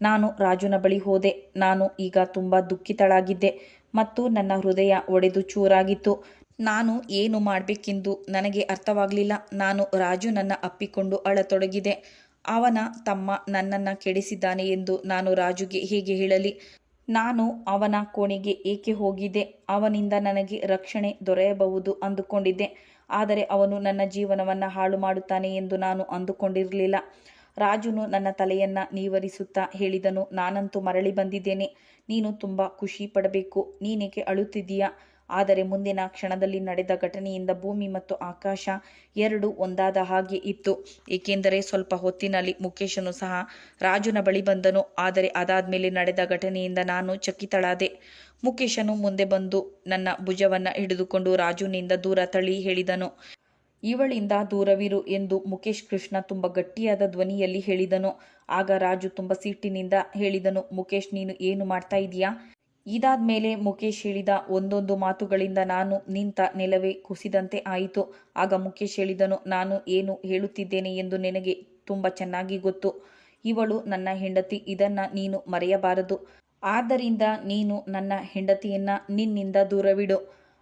ನಾನು ರಾಜುನ ಬಳಿ ಹೋದೆ. ನಾನು ಈಗ ತುಂಬ ದುಃಖಿತಳಾಗಿದ್ದೆ ಮತ್ತು ನನ್ನ ಹೃದಯ ಒಡೆದು ಚೂರಾಗಿತ್ತು. ನಾನು ಏನು ಮಾಡಬೇಕೆಂದು ನನಗೆ ಅರ್ಥವಾಗಲಿಲ್ಲ. ನಾನು ರಾಜುನನ್ನು ಅಪ್ಪಿಕೊಂಡು ಅಳತೊಡಗಿದೆ. ಅವನ ತಮ್ಮ ನನ್ನನ್ನು ಕೆಡಿಸಿದ್ದಾನೆ ಎಂದು ನಾನು ರಾಜುಗೆ ಹೇಗೆ ಹೇಳಲಿ? ನಾನು ಅವನ ಕೋಣೆಗೆ ಏಕೆ ಹೋಗಿದ್ದೆ? ಅವನಿಂದ ನನಗೆ ರಕ್ಷಣೆ ದೊರೆಯಬಹುದು ಅಂದುಕೊಂಡಿದ್ದೆ. ಆದರೆ ಅವನು ನನ್ನ ಜೀವನವನ್ನು ಹಾಳು ಮಾಡುತ್ತಾನೆ ಎಂದು ನಾನು ಅಂದುಕೊಂಡಿರಲಿಲ್ಲ. ರಾಜುನು ನನ್ನ ತಲೆಯನ್ನು ನೀವರಿಸುತ್ತಾ ಹೇಳಿದನು, ನಾನಂತೂ ಮರಳಿ ಬಂದಿದ್ದೇನೆ. ನೀನು ತುಂಬ ಖುಷಿ ಪಡಬೇಕು. ನೀನೇಕೆ ಅಳುತ್ತಿದ್ದೀಯಾ? ಆದರೆ ಮುಂದಿನ ಕ್ಷಣದಲ್ಲಿ ನಡೆದ ಘಟನೆಯಿಂದ ಭೂಮಿ ಮತ್ತು ಆಕಾಶ ಎರಡು ಒಂದಾದ ಹಾಗೆ ಇತ್ತು. ಏಕೆಂದರೆ ಸ್ವಲ್ಪ ಹೊತ್ತಿನಲ್ಲಿ ಮುಖೇಶನು ಸಹ ರಾಜುನ ಬಳಿ ಬಂದನು. ಆದರೆ ಅದಾದ್ಮೇಲೆ ನಡೆದ ಘಟನೆಯಿಂದ ನಾನು ಚಕಿತಳಾದೆ. ಮುಖೇಶನು ಮುಂದೆ ಬಂದು ನನ್ನ ಭುಜವನ್ನ ಹಿಡಿದುಕೊಂಡು ರಾಜುನಿಂದ ದೂರ ತಳ್ಳಿ ಹೇಳಿದನು, ಇವಳಿಂದ ದೂರವಿರು ಎಂದು ಮುಖೇಶ್ ಕೃಷ್ಣ ತುಂಬ ಗಟ್ಟಿಯಾದ ಧ್ವನಿಯಲ್ಲಿ ಹೇಳಿದನು. ಆಗ ರಾಜು ತುಂಬ ಸಿಟ್ಟಿನಿಂದ ಹೇಳಿದನು, ಮುಖೇಶ್, ನೀನು ಏನು ಮಾಡ್ತಾ ಇದೀಯಾ? ಇದಾದ್ಮೇಲೆ ಮುಖೇಶ್ ಹೇಳಿದ ಒಂದೊಂದು ಮಾತುಗಳಿಂದ ನಾನು ನಿಂತ ನೆಲವೇ ಕುಸಿದಂತೆ ಆಯಿತು. ಆಗ ಮುಖೇಶ್ ಹೇಳಿದನು, ನಾನು ಏನು ಹೇಳುತ್ತಿದ್ದೇನೆ ಎಂದು ನಿನಗೆ ತುಂಬ ಚೆನ್ನಾಗಿ ಗೊತ್ತು. ಇವಳು ನನ್ನ ಹೆಂಡತಿ, ಇದನ್ನ ನೀನು ಮರೆಯಬಾರದು. ಆದ್ದರಿಂದ ನೀನು ನನ್ನ ಹೆಂಡತಿಯನ್ನ ನಿನ್ನಿಂದ ದೂರವಿಡು.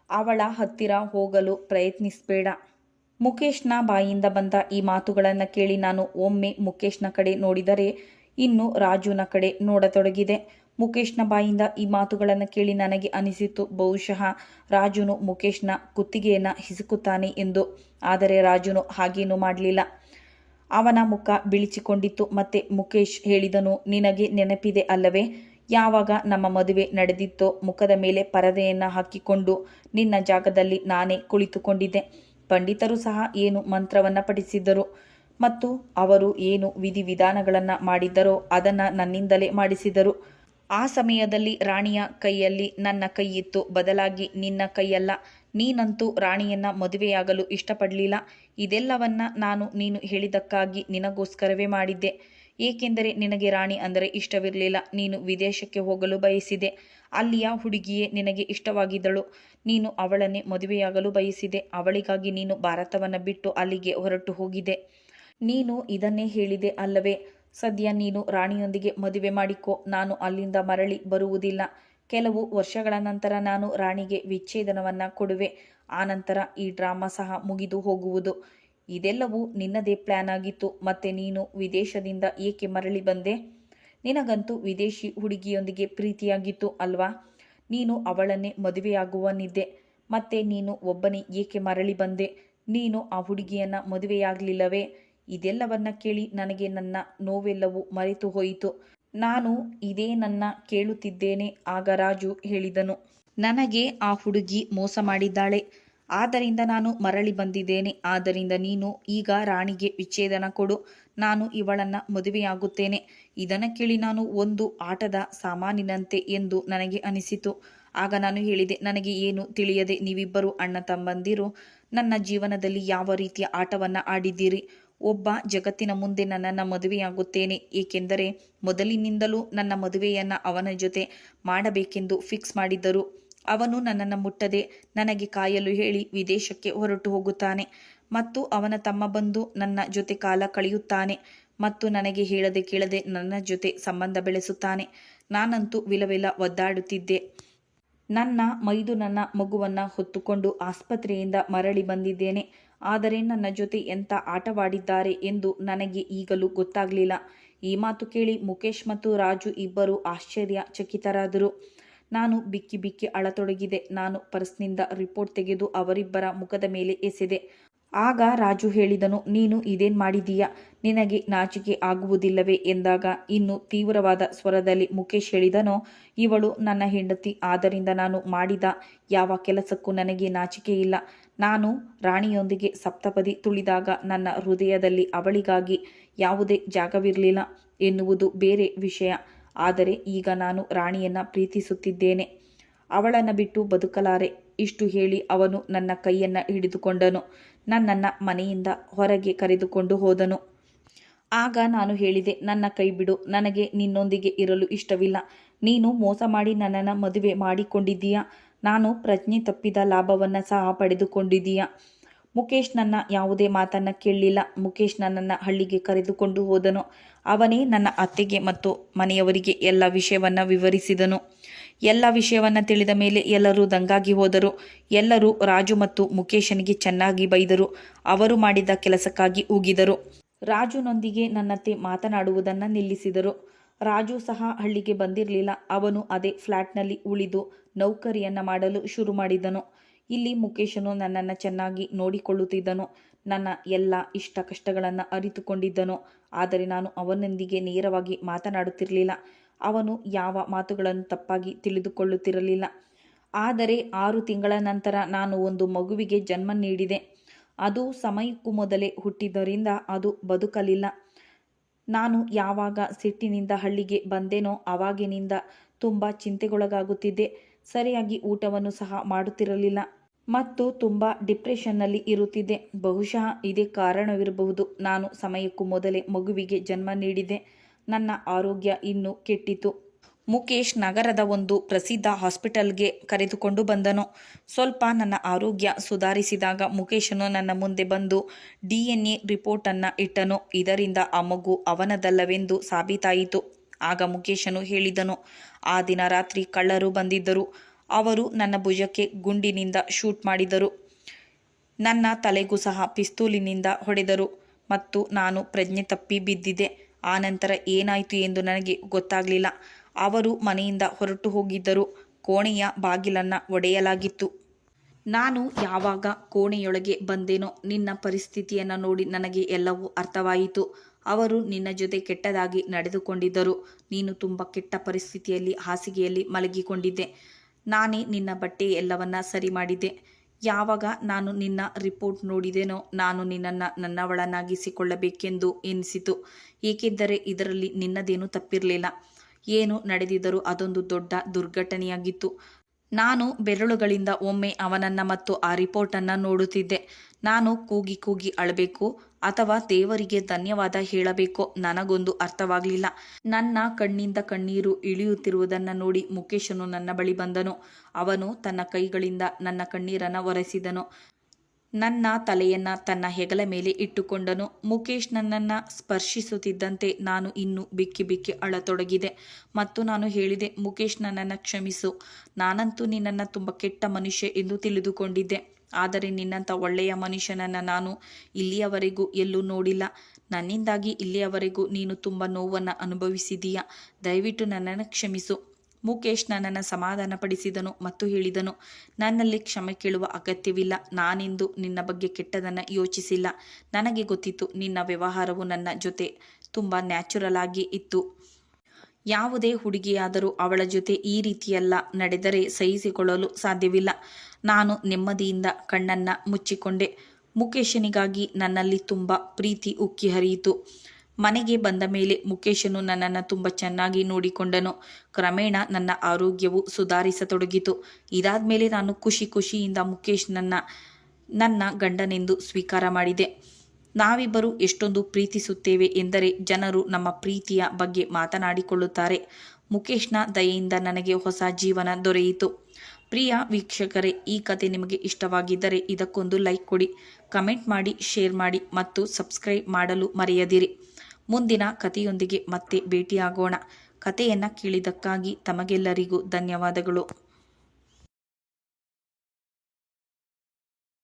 ಅವಳ ಹತ್ತಿರ ಹೋಗಲು ಪ್ರಯತ್ನಿಸಬೇಡ. ಮುಖೇಶ್ನ ಬಾಯಿಂದ ಬಂದ ಈ ಮಾತುಗಳನ್ನು ಕೇಳಿ ನಾನು ಒಮ್ಮೆ ಮುಖೇಶ್ನ ಕಡೆ ನೋಡಿದರೆ ಇನ್ನು ರಾಜುನ ಕಡೆ ನೋಡತೊಡಗಿದೆ. ಮುಖೇಶ್ನ ಬಾಯಿಂದ ಈ ಮಾತುಗಳನ್ನು ಕೇಳಿ ನನಗೆ ಅನಿಸಿತು, ಬಹುಶಃ ರಾಜುನು ಮುಖೇಶ್ನ ಕುತ್ತಿಗೆಯನ್ನ ಹಿಸುಕುತ್ತಾನೆ ಎಂದು. ಆದರೆ ರಾಜುನು ಹಾಗೇನೂ ಮಾಡಲಿಲ್ಲ. ಅವನ ಮುಖ ಬಿಳಿಚಿಕೊಂಡಿತ್ತು. ಮತ್ತೆ ಮುಖೇಶ್ ಹೇಳಿದನು, ನಿನಗೆ ನೆನಪಿದೆ ಅಲ್ಲವೇ, ಯಾವಾಗ ನಮ್ಮ ಮದುವೆ ನಡೆದಿತ್ತೋ ಮುಖದ ಮೇಲೆ ಪರದೆಯನ್ನ ಹಾಕಿಕೊಂಡು ನಿನ್ನ ಜಾಗದಲ್ಲಿ ನಾನೇ ಕುಳಿತುಕೊಂಡಿದ್ದೆ. ಪಂಡಿತರು ಸಹ ಏನು ಮಂತ್ರವನ್ನ ಪಠಿಸಿದ್ದರು ಮತ್ತು ಅವರು ಏನು ವಿಧಿವಿಧಾನಗಳನ್ನು ಮಾಡಿದ್ದರೋ ಅದನ್ನು ನನ್ನಿಂದಲೇ ಮಾಡಿಸಿದರು. ಆ ಸಮಯದಲ್ಲಿ ರಾಣಿಯ ಕೈಯಲ್ಲಿ ನನ್ನ ಕೈ ಇತ್ತು, ಬದಲಾಗಿ ನಿನ್ನ ಕೈಯಲ್ಲ. ನೀನಂತೂ ರಾಣಿಯನ್ನ ಮದುವೆಯಾಗಲು ಇಷ್ಟಪಡಲಿಲ್ಲ. ಇದೆಲ್ಲವನ್ನ ನಾನು ನೀನು ಹೇಳಿದ್ದಕ್ಕಾಗಿ ನಿನಗೋಸ್ಕರವೇ ಮಾಡಿದ್ದೆ. ಏಕೆಂದರೆ ನಿನಗೆ ರಾಣಿ ಅಂದರೆ ಇಷ್ಟವಿರಲಿಲ್ಲ. ನೀನು ವಿದೇಶಕ್ಕೆ ಹೋಗಲು ಬಯಸಿದೆ. ಅಲ್ಲಿಯ ಹುಡುಗಿಯೇ ನಿನಗೆ ಇಷ್ಟವಾಗಿದ್ದಳು. ನೀನು ಅವಳನ್ನೇ ಮದುವೆಯಾಗಲು ಬಯಸಿದೆ. ಅವಳಿಗಾಗಿ ನೀನು ಭಾರತವನ್ನು ಬಿಟ್ಟು ಅಲ್ಲಿಗೆ ಹೊರಟು ಹೋಗಿದೆ. ನೀನು ಇದನ್ನೇ ಹೇಳಿದೆ ಅಲ್ಲವೇ? ಸದ್ಯ ನೀನು ರಾಣಿಯೊಂದಿಗೆ ಮದುವೆ ಮಾಡಿಕೊ. ನಾನು ಅಲ್ಲಿಂದ ಮರಳಿ ಬರುವುದಿಲ್ಲ. ಕೆಲವು ವರ್ಷಗಳ ನಂತರ ನಾನು ರಾಣಿಗೆ ವಿಚ್ಛೇದನವನ್ನ ಕೊಡುವೆ. ಆನಂತರ ಈ ಡ್ರಾಮಾ ಸಹ ಮುಗಿದು ಹೋಗುವುದು. ಇದೆಲ್ಲವೂ ನಿನ್ನದೇ ಪ್ಲಾನ್ ಆಗಿತ್ತು. ಮತ್ತೆ ನೀನು ವಿದೇಶದಿಂದ ಏಕೆ ಮರಳಿ ಬಂದೆ? ನಿನಗಂತೂ ವಿದೇಶಿ ಹುಡುಗಿಯೊಂದಿಗೆ ಪ್ರೀತಿಯಾಗಿತ್ತು ಅಲ್ವಾ? ನೀನು ಅವಳನ್ನೇ ಮದುವೆಯಾಗುವನಿದ್ದೆ. ಮತ್ತೆ ನೀನು ಒಬ್ಬನೇ ಏಕೆ ಮರಳಿ ಬಂದೆ? ನೀನು ಆ ಹುಡುಗಿಯನ್ನ ಮದುವೆಯಾಗಲಿಲ್ಲವೇ? ಇದೆಲ್ಲವನ್ನ ಕೇಳಿ ನನಗೆ ನನ್ನ ನೋವೆಲ್ಲವೂ ಮರೆತು ಹೋಯಿತು. ನಾನು ಇದೇನನ್ನ ಕೇಳುತ್ತಿದ್ದೇನೆ. ಆಗ ರಾಜು ಹೇಳಿದನು, ನನಗೆ ಆ ಹುಡುಗಿ ಮೋಸ ಮಾಡಿದ್ದಾಳೆ. ಆದ್ದರಿಂದ ನಾನು ಮರಳಿ ಬಂದಿದ್ದೇನೆ. ಆದ್ದರಿಂದ ನೀನು ಈಗ ರಾಣಿಗೆ ವಿಚ್ಛೇದನ ಕೊಡು. ನಾನು ಇವಳನ್ನ ಮದುವೆಯಾಗುತ್ತೇನೆ. ಇದನ್ನು ಕೇಳಿ ನಾನು ಒಂದು ಆಟದ ಸಾಮಾನಿನಂತೆ ಎಂದು ನನಗೆ ಅನಿಸಿತು. ಆಗ ನಾನು ಹೇಳಿದೆ, ನನಗೆ ಏನು ತಿಳಿಯದೆ ನೀವಿಬ್ಬರು ಅಣ್ಣ ತಮ್ಮಂದಿರು ನನ್ನ ಜೀವನದಲ್ಲಿ ಯಾವ ರೀತಿಯ ಆಟವನ್ನು ಆಡಿದ್ದೀರಿ. ಒಬ್ಬ ಜಗತ್ತಿನ ಮುಂದೆ ನನ್ನನ್ನು ಮದುವೆಯಾಗುತ್ತೇನೆ, ಏಕೆಂದರೆ ಮೊದಲಿನಿಂದಲೂ ನನ್ನ ಮದುವೆಯನ್ನು ಅವನ ಜೊತೆ ಮಾಡಬೇಕೆಂದು ಫಿಕ್ಸ್ ಮಾಡಿದ್ದರು. ಅವನು ನನ್ನನ್ನು ಮುಟ್ಟದೆ ನನಗೆ ಕಾಯಲು ಹೇಳಿ ವಿದೇಶಕ್ಕೆ ಹೊರಟು ಹೋಗುತ್ತಾನೆ ಮತ್ತು ಅವನ ತಮ್ಮ ಬಂದು ನನ್ನ ಜೊತೆ ಕಾಲ ಕಳೆಯುತ್ತಾನೆ ಮತ್ತು ನನಗೆ ಹೇಳದೆ ಕೇಳದೆ ನನ್ನ ಜೊತೆ ಸಂಬಂಧ ಬೆಳೆಸುತ್ತಾನೆ. ನಾನಂತೂ ವಿಲವಿಲ ಒದ್ದಾಡುತ್ತಿದ್ದೆ. ನನ್ನ ಮೈದುನನ ಮಗುವನ್ನು ಹೊತ್ತುಕೊಂಡು ಆಸ್ಪತ್ರೆಯಿಂದ ಮರಳಿ ಬಂದಿದ್ದೇನೆ. ಆದರೆ ನನ್ನ ಜೊತೆ ಎಂಥ ಆಟವಾಡಿದ್ದಾರೆ ಎಂದು ನನಗೆ ಈಗಲೂ ಗೊತ್ತಾಗಲಿಲ್ಲ. ಈ ಮಾತು ಕೇಳಿ ಮುಖೇಶ್ ಮತ್ತು ರಾಜು ಇಬ್ಬರು ಆಶ್ಚರ್ಯಚಕಿತರಾದರು. ನಾನು ಬಿಕ್ಕಿ ಬಿಕ್ಕಿ ಅಳತೊಡಗಿದೆ. ನಾನು ಪರ್ಸ್ನಿಂದ ರಿಪೋರ್ಟ್ ತೆಗೆದು ಅವರಿಬ್ಬರ ಮುಖದ ಮೇಲೆ ಎಸೆದೆ. ಆಗ ರಾಜು ಹೇಳಿದನು, ನೀನು ಇದೇನು ಮಾಡಿದೀಯಾ? ನಿನಗೆ ನಾಚಿಕೆ ಆಗುವುದಿಲ್ಲವೇ ಎಂದಾಗ ಇನ್ನು ತೀವ್ರವಾದ ಸ್ವರದಲ್ಲಿ ಮುಖೇಶ್ ಹೇಳಿದನು, ಇವಳು ನನ್ನ ಹೆಂಡತಿ. ಆದ್ದರಿಂದ ನಾನು ಮಾಡಿದ ಯಾವ ಕೆಲಸಕ್ಕೂ ನನಗೆ ನಾಚಿಕೆ ಇಲ್ಲ. ನಾನು ರಾಣಿಯೊಂದಿಗೆ ಸಪ್ತಪದಿ ತುಳಿದಾಗ ನನ್ನ ಹೃದಯದಲ್ಲಿ ಅವಳಿಗಾಗಿ ಯಾವುದೇ ಜಾಗವಿರಲಿಲ್ಲ ಎನ್ನುವುದು ಬೇರೆ ವಿಷಯ. ಆದರೆ ಈಗ ನಾನು ರಾಣಿಯನ್ನ ಪ್ರೀತಿಸುತ್ತಿದ್ದೇನೆ. ಅವಳನ್ನು ಬಿಟ್ಟು ಬದುಕಲಾರೆ. ಇಷ್ಟು ಹೇಳಿ ಅವನು ನನ್ನ ಕೈಯನ್ನು ಹಿಡಿದುಕೊಂಡನು. ನನ್ನನ್ನು ಮನೆಯಿಂದ ಹೊರಗೆ ಕರೆದುಕೊಂಡು ಹೋದನು. ಆಗ ನಾನು ಹೇಳಿದೆ, ನನ್ನ ಕೈ ಬಿಡು. ನನಗೆ ನಿನ್ನೊಂದಿಗೆ ಇರಲು ಇಷ್ಟವಿಲ್ಲ. ನೀನು ಮೋಸ ಮಾಡಿ ನನ್ನನ್ನು ಮದುವೆ ಮಾಡಿಕೊಂಡಿದ್ದೀಯಾ. ನಾನು ಪ್ರಜ್ಞೆ ತಪ್ಪಿದ ಲಾಭವನ್ನು ಸಹ ಪಡೆದುಕೊಂಡಿದ್ದೀಯಾ. ಮುಖೇಶ್ ನನ್ನ ಯಾವುದೇ ಮಾತನ್ನು ಕೇಳಲಿಲ್ಲ. ಮುಖೇಶ್ ನನ್ನನ್ನು ಹಳ್ಳಿಗೆ ಕರೆದುಕೊಂಡು ಹೋದನು. ಅವನೇ ನನ್ನ ಅತ್ತೆಗೆ ಮತ್ತು ಮನೆಯವರಿಗೆ ಎಲ್ಲ ವಿಷಯವನ್ನು ವಿವರಿಸಿದನು. ಎಲ್ಲ ವಿಷಯವನ್ನು ತಿಳಿದ ಮೇಲೆ ಎಲ್ಲರೂ ದಂಗಾಗಿ ಹೋದರು. ಎಲ್ಲರೂ ರಾಜು ಮತ್ತು ಮುಖೇಶನಿಗೆ ಚೆನ್ನಾಗಿ ಬೈದರು. ಅವರು ಮಾಡಿದ ಕೆಲಸಕ್ಕಾಗಿ ಉಗಿದರು. ರಾಜುನೊಂದಿಗೆ ನನ್ನತ್ತೆ ಮಾತನಾಡುವುದನ್ನು ನಿಲ್ಲಿಸಿದರು. ರಾಜು ಸಹ ಹಳ್ಳಿಗೆ ಬಂದಿರಲಿಲ್ಲ. ಅವನು ಅದೇ ಫ್ಲ್ಯಾಟ್ನಲ್ಲಿ ಉಳಿದು ನೌಕರಿಯನ್ನು ಮಾಡಲು ಶುರು ಮಾಡಿದನು. ಇಲ್ಲಿ ಮುಖೇಶನು ನನ್ನನ್ನು ಚೆನ್ನಾಗಿ ನೋಡಿಕೊಳ್ಳುತ್ತಿದ್ದನು. ನನ್ನ ಎಲ್ಲ ಇಷ್ಟ ಕಷ್ಟಗಳನ್ನು ಅರಿತುಕೊಂಡಿದ್ದನು. ಆದರೆ ನಾನು ಅವನೊಂದಿಗೆ ನೇರವಾಗಿ ಮಾತನಾಡುತ್ತಿರಲಿಲ್ಲ. ಅವನು ಯಾವ ಮಾತುಗಳನ್ನು ತಪ್ಪಾಗಿ ತಿಳಿದುಕೊಳ್ಳುತ್ತಿರಲಿಲ್ಲ. ಆದರೆ 6 ತಿಂಗಳ ನಂತರ ನಾನು ಒಂದು ಮಗುವಿಗೆ ಜನ್ಮ ನೀಡಿದೆ. ಅದು ಸಮಯಕ್ಕೂ ಮೊದಲೇ ಹುಟ್ಟಿದ್ದರಿಂದ ಅದು ಬದುಕಲಿಲ್ಲ. ನಾನು ಯಾವಾಗ ಸಿಟ್ಟಿನಿಂದ ಹಳ್ಳಿಗೆ ಬಂದೆನೋ ಆವಾಗಿನಿಂದ ತುಂಬ ಚಿಂತೆಗೊಳಗಾಗುತ್ತಿದ್ದೆ. ಸರಿಯಾಗಿ ಊಟವನ್ನು ಸಹ ಮಾಡುತ್ತಿರಲಿಲ್ಲ ಮತ್ತು ತುಂಬ ಡಿಪ್ರೆಷನ್ನಲ್ಲಿ ಇರುತ್ತಿದ್ದೆ. ಬಹುಶಃ ಇದೇ ಕಾರಣವಿರಬಹುದು. ನಾನು ಸಮಯಕ್ಕೂ ಮೊದಲೇ ಮಗುವಿಗೆ ಜನ್ಮ ನೀಡಿದೆ. ನನ್ನ ಆರೋಗ್ಯ ಇನ್ನೂ ಕೆಟ್ಟಿತು. ಮುಕೇಶ್ ನಗರದ ಒಂದು ಪ್ರಸಿದ್ಧ ಹಾಸ್ಪಿಟಲ್ಗೆ ಕರೆದುಕೊಂಡು ಬಂದನು. ಸ್ವಲ್ಪ ನನ್ನ ಆರೋಗ್ಯ ಸುಧಾರಿಸಿದಾಗ ಮುಕೇಶನು ನನ್ನ ಮುಂದೆ ಬಂದು DNA ರಿಪೋರ್ಟನ್ನು ಇಟ್ಟನು. ಇದರಿಂದ ಆ ಮಗು ಅವನದಲ್ಲವೆಂದು ಸಾಬೀತಾಯಿತು. ಆಗ ಮುಕೇಶನು ಹೇಳಿದನು, ಆ ದಿನ ರಾತ್ರಿ ಕಳ್ಳರು ಬಂದಿದ್ದರು. ಅವರು ನನ್ನ ಭುಜಕ್ಕೆ ಗುಂಡಿನಿಂದ ಶೂಟ್ ಮಾಡಿದರು. ನನ್ನ ತಲೆಗೂ ಸಹ ಪಿಸ್ತೂಲಿನಿಂದ ಹೊಡೆದರು ಮತ್ತು ನಾನು ಪ್ರಜ್ಞೆ ತಪ್ಪಿ ಬಿದ್ದಿದ್ದೆ. ಆ ನಂತರ ಏನಾಯಿತು ಎಂದು ನನಗೆ ಗೊತ್ತಾಗಲಿಲ್ಲ. ಅವರು ಮನೆಯಿಂದ ಹೊರಟು ಹೋಗಿದ್ದರು. ಕೋಣೆಯ ಬಾಗಿಲನ್ನು ಒಡೆಯಲಾಗಿತ್ತು. ನಾನು ಯಾವಾಗ ಕೋಣೆಯೊಳಗೆ ಬಂದೆನೋ ನಿನ್ನ ಪರಿಸ್ಥಿತಿಯನ್ನು ನೋಡಿ ನನಗೆ ಎಲ್ಲವೂ ಅರ್ಥವಾಯಿತು. ಅವರು ನಿನ್ನ ಜೊತೆ ಕೆಟ್ಟದಾಗಿ ನಡೆದುಕೊಂಡಿದ್ದರು. ನೀನು ತುಂಬ ಕೆಟ್ಟ ಪರಿಸ್ಥಿತಿಯಲ್ಲಿ ಹಾಸಿಗೆಯಲ್ಲಿ ಮಲಗಿಕೊಂಡಿದ್ದೆ. ನಾನೇ ನಿನ್ನ ಬಟ್ಟೆ ಎಲ್ಲವನ್ನ ಸರಿ ಮಾಡಿದ್ದೆ. ಯಾವಾಗ ನಾನು ನಿನ್ನ ರಿಪೋರ್ಟ್ ನೋಡಿದೆನೋ ನಾನು ನಿನ್ನನ್ನು ನನ್ನವಳನ್ನಾಗಿಸಿಕೊಳ್ಳಬೇಕೆಂದು ಎನಿಸಿತು. ಏಕೆಂದರೆ ಇದರಲ್ಲಿ ನಿನ್ನದೇನೂ ತಪ್ಪಿರಲಿಲ್ಲ. ಏನು ನಡೆದಿದ್ದರೂ ಅದೊಂದು ದೊಡ್ಡ ದುರ್ಘಟನೆಯಾಗಿತ್ತು. ನಾನು ಬೆರಳುಗಳಿಂದ ಒಮ್ಮೆ ಅವನನ್ನು ಮತ್ತು ಆ ರಿಪೋರ್ಟನ್ನು ನೋಡುತ್ತಿದ್ದೆ. ನಾನು ಕೂಗಿ ಕೂಗಿ ಅಳಬೇಕೋ ಅಥವಾ ದೇವರಿಗೆ ಧನ್ಯವಾದ ಹೇಳಬೇಕೋ ನನಗೊಂದು ಅರ್ಥವಾಗಲಿಲ್ಲ. ನನ್ನ ಕಣ್ಣಿಂದ ಕಣ್ಣೀರು ಇಳಿಯುತ್ತಿರುವುದನ್ನು ನೋಡಿ ಮುಕೇಶನು ನನ್ನ ಬಳಿ ಬಂದನು. ಅವನು ತನ್ನ ಕೈಗಳಿಂದ ನನ್ನ ಕಣ್ಣೀರನ್ನು ಒರೆಸಿದನು. ನನ್ನ ತಲೆಯನ್ನು ತನ್ನ ಹೆಗಲ ಮೇಲೆ ಇಟ್ಟುಕೊಂಡನು. ಮುಕೇಶ್ ನನ್ನನ್ನು ಸ್ಪರ್ಶಿಸುತ್ತಿದ್ದಂತೆ ನಾನು ಇನ್ನೂ ಬಿಕ್ಕಿ ಬಿಕ್ಕಿ ಅಳತೊಡಗಿದೆ ಮತ್ತು ನಾನು ಹೇಳಿದೆ, ಮುಕೇಶ್, ನನ್ನನ್ನು ಕ್ಷಮಿಸು. ನಾನಂತೂ ನಿನ್ನನ್ನು ತುಂಬ ಕೆಟ್ಟ ಮನುಷ್ಯ ಎಂದು ತಿಳಿದುಕೊಂಡಿದ್ದೆ. ಆದರೆ ನಿನ್ನಂಥ ಒಳ್ಳೆಯ ಮನುಷ್ಯನನ್ನು ನಾನು ಇಲ್ಲಿಯವರೆಗೂ ಎಲ್ಲೂ ನೋಡಿಲ್ಲ. ನನ್ನಿಂದಾಗಿ ಇಲ್ಲಿಯವರೆಗೂ ನೀನು ತುಂಬ ನೋವನ್ನು ಅನುಭವಿಸಿದೀಯ. ದಯವಿಟ್ಟು ನನ್ನನ್ನು ಕ್ಷಮಿಸು. ಮುಕೇಶ್ ನನ್ನನ್ನು ಸಮಾಧಾನಪಡಿಸಿದನು ಮತ್ತು ಹೇಳಿದನು, ನನ್ನಲ್ಲಿ ಕ್ಷಮೆ ಕೇಳುವ ಅಗತ್ಯವಿಲ್ಲ. ನಾನೆಂದು ನಿನ್ನ ಬಗ್ಗೆ ಕೆಟ್ಟದನ್ನು ಯೋಚಿಸಿಲ್ಲ. ನನಗೆ ಗೊತ್ತಿತ್ತು ನಿನ್ನ ವ್ಯವಹಾರವು ನನ್ನ ಜೊತೆ ತುಂಬ ನ್ಯಾಚುರಲ್ ಆಗಿ ಇತ್ತು. ಯಾವುದೇ ಹುಡುಗಿಯಾದರೂ ಅವಳ ಜೊತೆ ಈ ರೀತಿಯೆಲ್ಲ ನಡೆದರೆ ಸಹಿಸಿಕೊಳ್ಳಲು ಸಾಧ್ಯವಿಲ್ಲ. ನಾನು ನೆಮ್ಮದಿಯಿಂದ ಕಣ್ಣನ್ನು ಮುಚ್ಚಿಕೊಂಡೆ. ಮುಕೇಶನಿಗಾಗಿ ನನ್ನಲ್ಲಿ ತುಂಬ ಪ್ರೀತಿ ಉಕ್ಕಿ ಹರಿಯಿತು. ಮನೆಗೆ ಬಂದ ಮೇಲೆ ಮುಕೇಶನು ನನ್ನನ್ನು ತುಂಬ ಚೆನ್ನಾಗಿ ನೋಡಿಕೊಂಡನು. ಕ್ರಮೇಣ ನನ್ನ ಆರೋಗ್ಯವು ಸುಧಾರಿಸತೊಡಗಿತು. ಇದಾದ ಮೇಲೆ ನಾನು ಖುಷಿಯಿಂದ ನನ್ನ ಗಂಡನೆಂದು ಸ್ವೀಕಾರ ಮಾಡಿದೆ. ನಾವಿಬ್ಬರು ಎಷ್ಟೊಂದು ಪ್ರೀತಿಸುತ್ತೇವೆ ಎಂದರೆ ಜನರು ನಮ್ಮ ಪ್ರೀತಿಯ ಬಗ್ಗೆ ಮಾತನಾಡಿಕೊಳ್ಳುತ್ತಾರೆ. ಮುಕೇಶ್ನ ದಯೆಯಿಂದ ನನಗೆ ಹೊಸ ಜೀವನ ದೊರೆಯಿತು. ಪ್ರಿಯ ವೀಕ್ಷಕರೇ, ಈ ಕತೆ ನಿಮಗೆ ಇಷ್ಟವಾಗಿದ್ದರೆ ಇದಕ್ಕೊಂದು ಲೈಕ್ ಕೊಡಿ, ಕಮೆಂಟ್ ಮಾಡಿ, ಶೇರ್ ಮಾಡಿ ಮತ್ತು ಸಬ್ಸ್ಕ್ರೈಬ್ ಮಾಡಲು ಮರೆಯದಿರಿ. ಮುಂದಿನ ಕಥೆಯೊಂದಿಗೆ ಮತ್ತೆ ಭೇಟಿಯಾಗೋಣ. ಕಥೆಯನ್ನು ಕೇಳಿದ್ದಕ್ಕಾಗಿ ತಮಗೆಲ್ಲರಿಗೂ ಧನ್ಯವಾದಗಳು.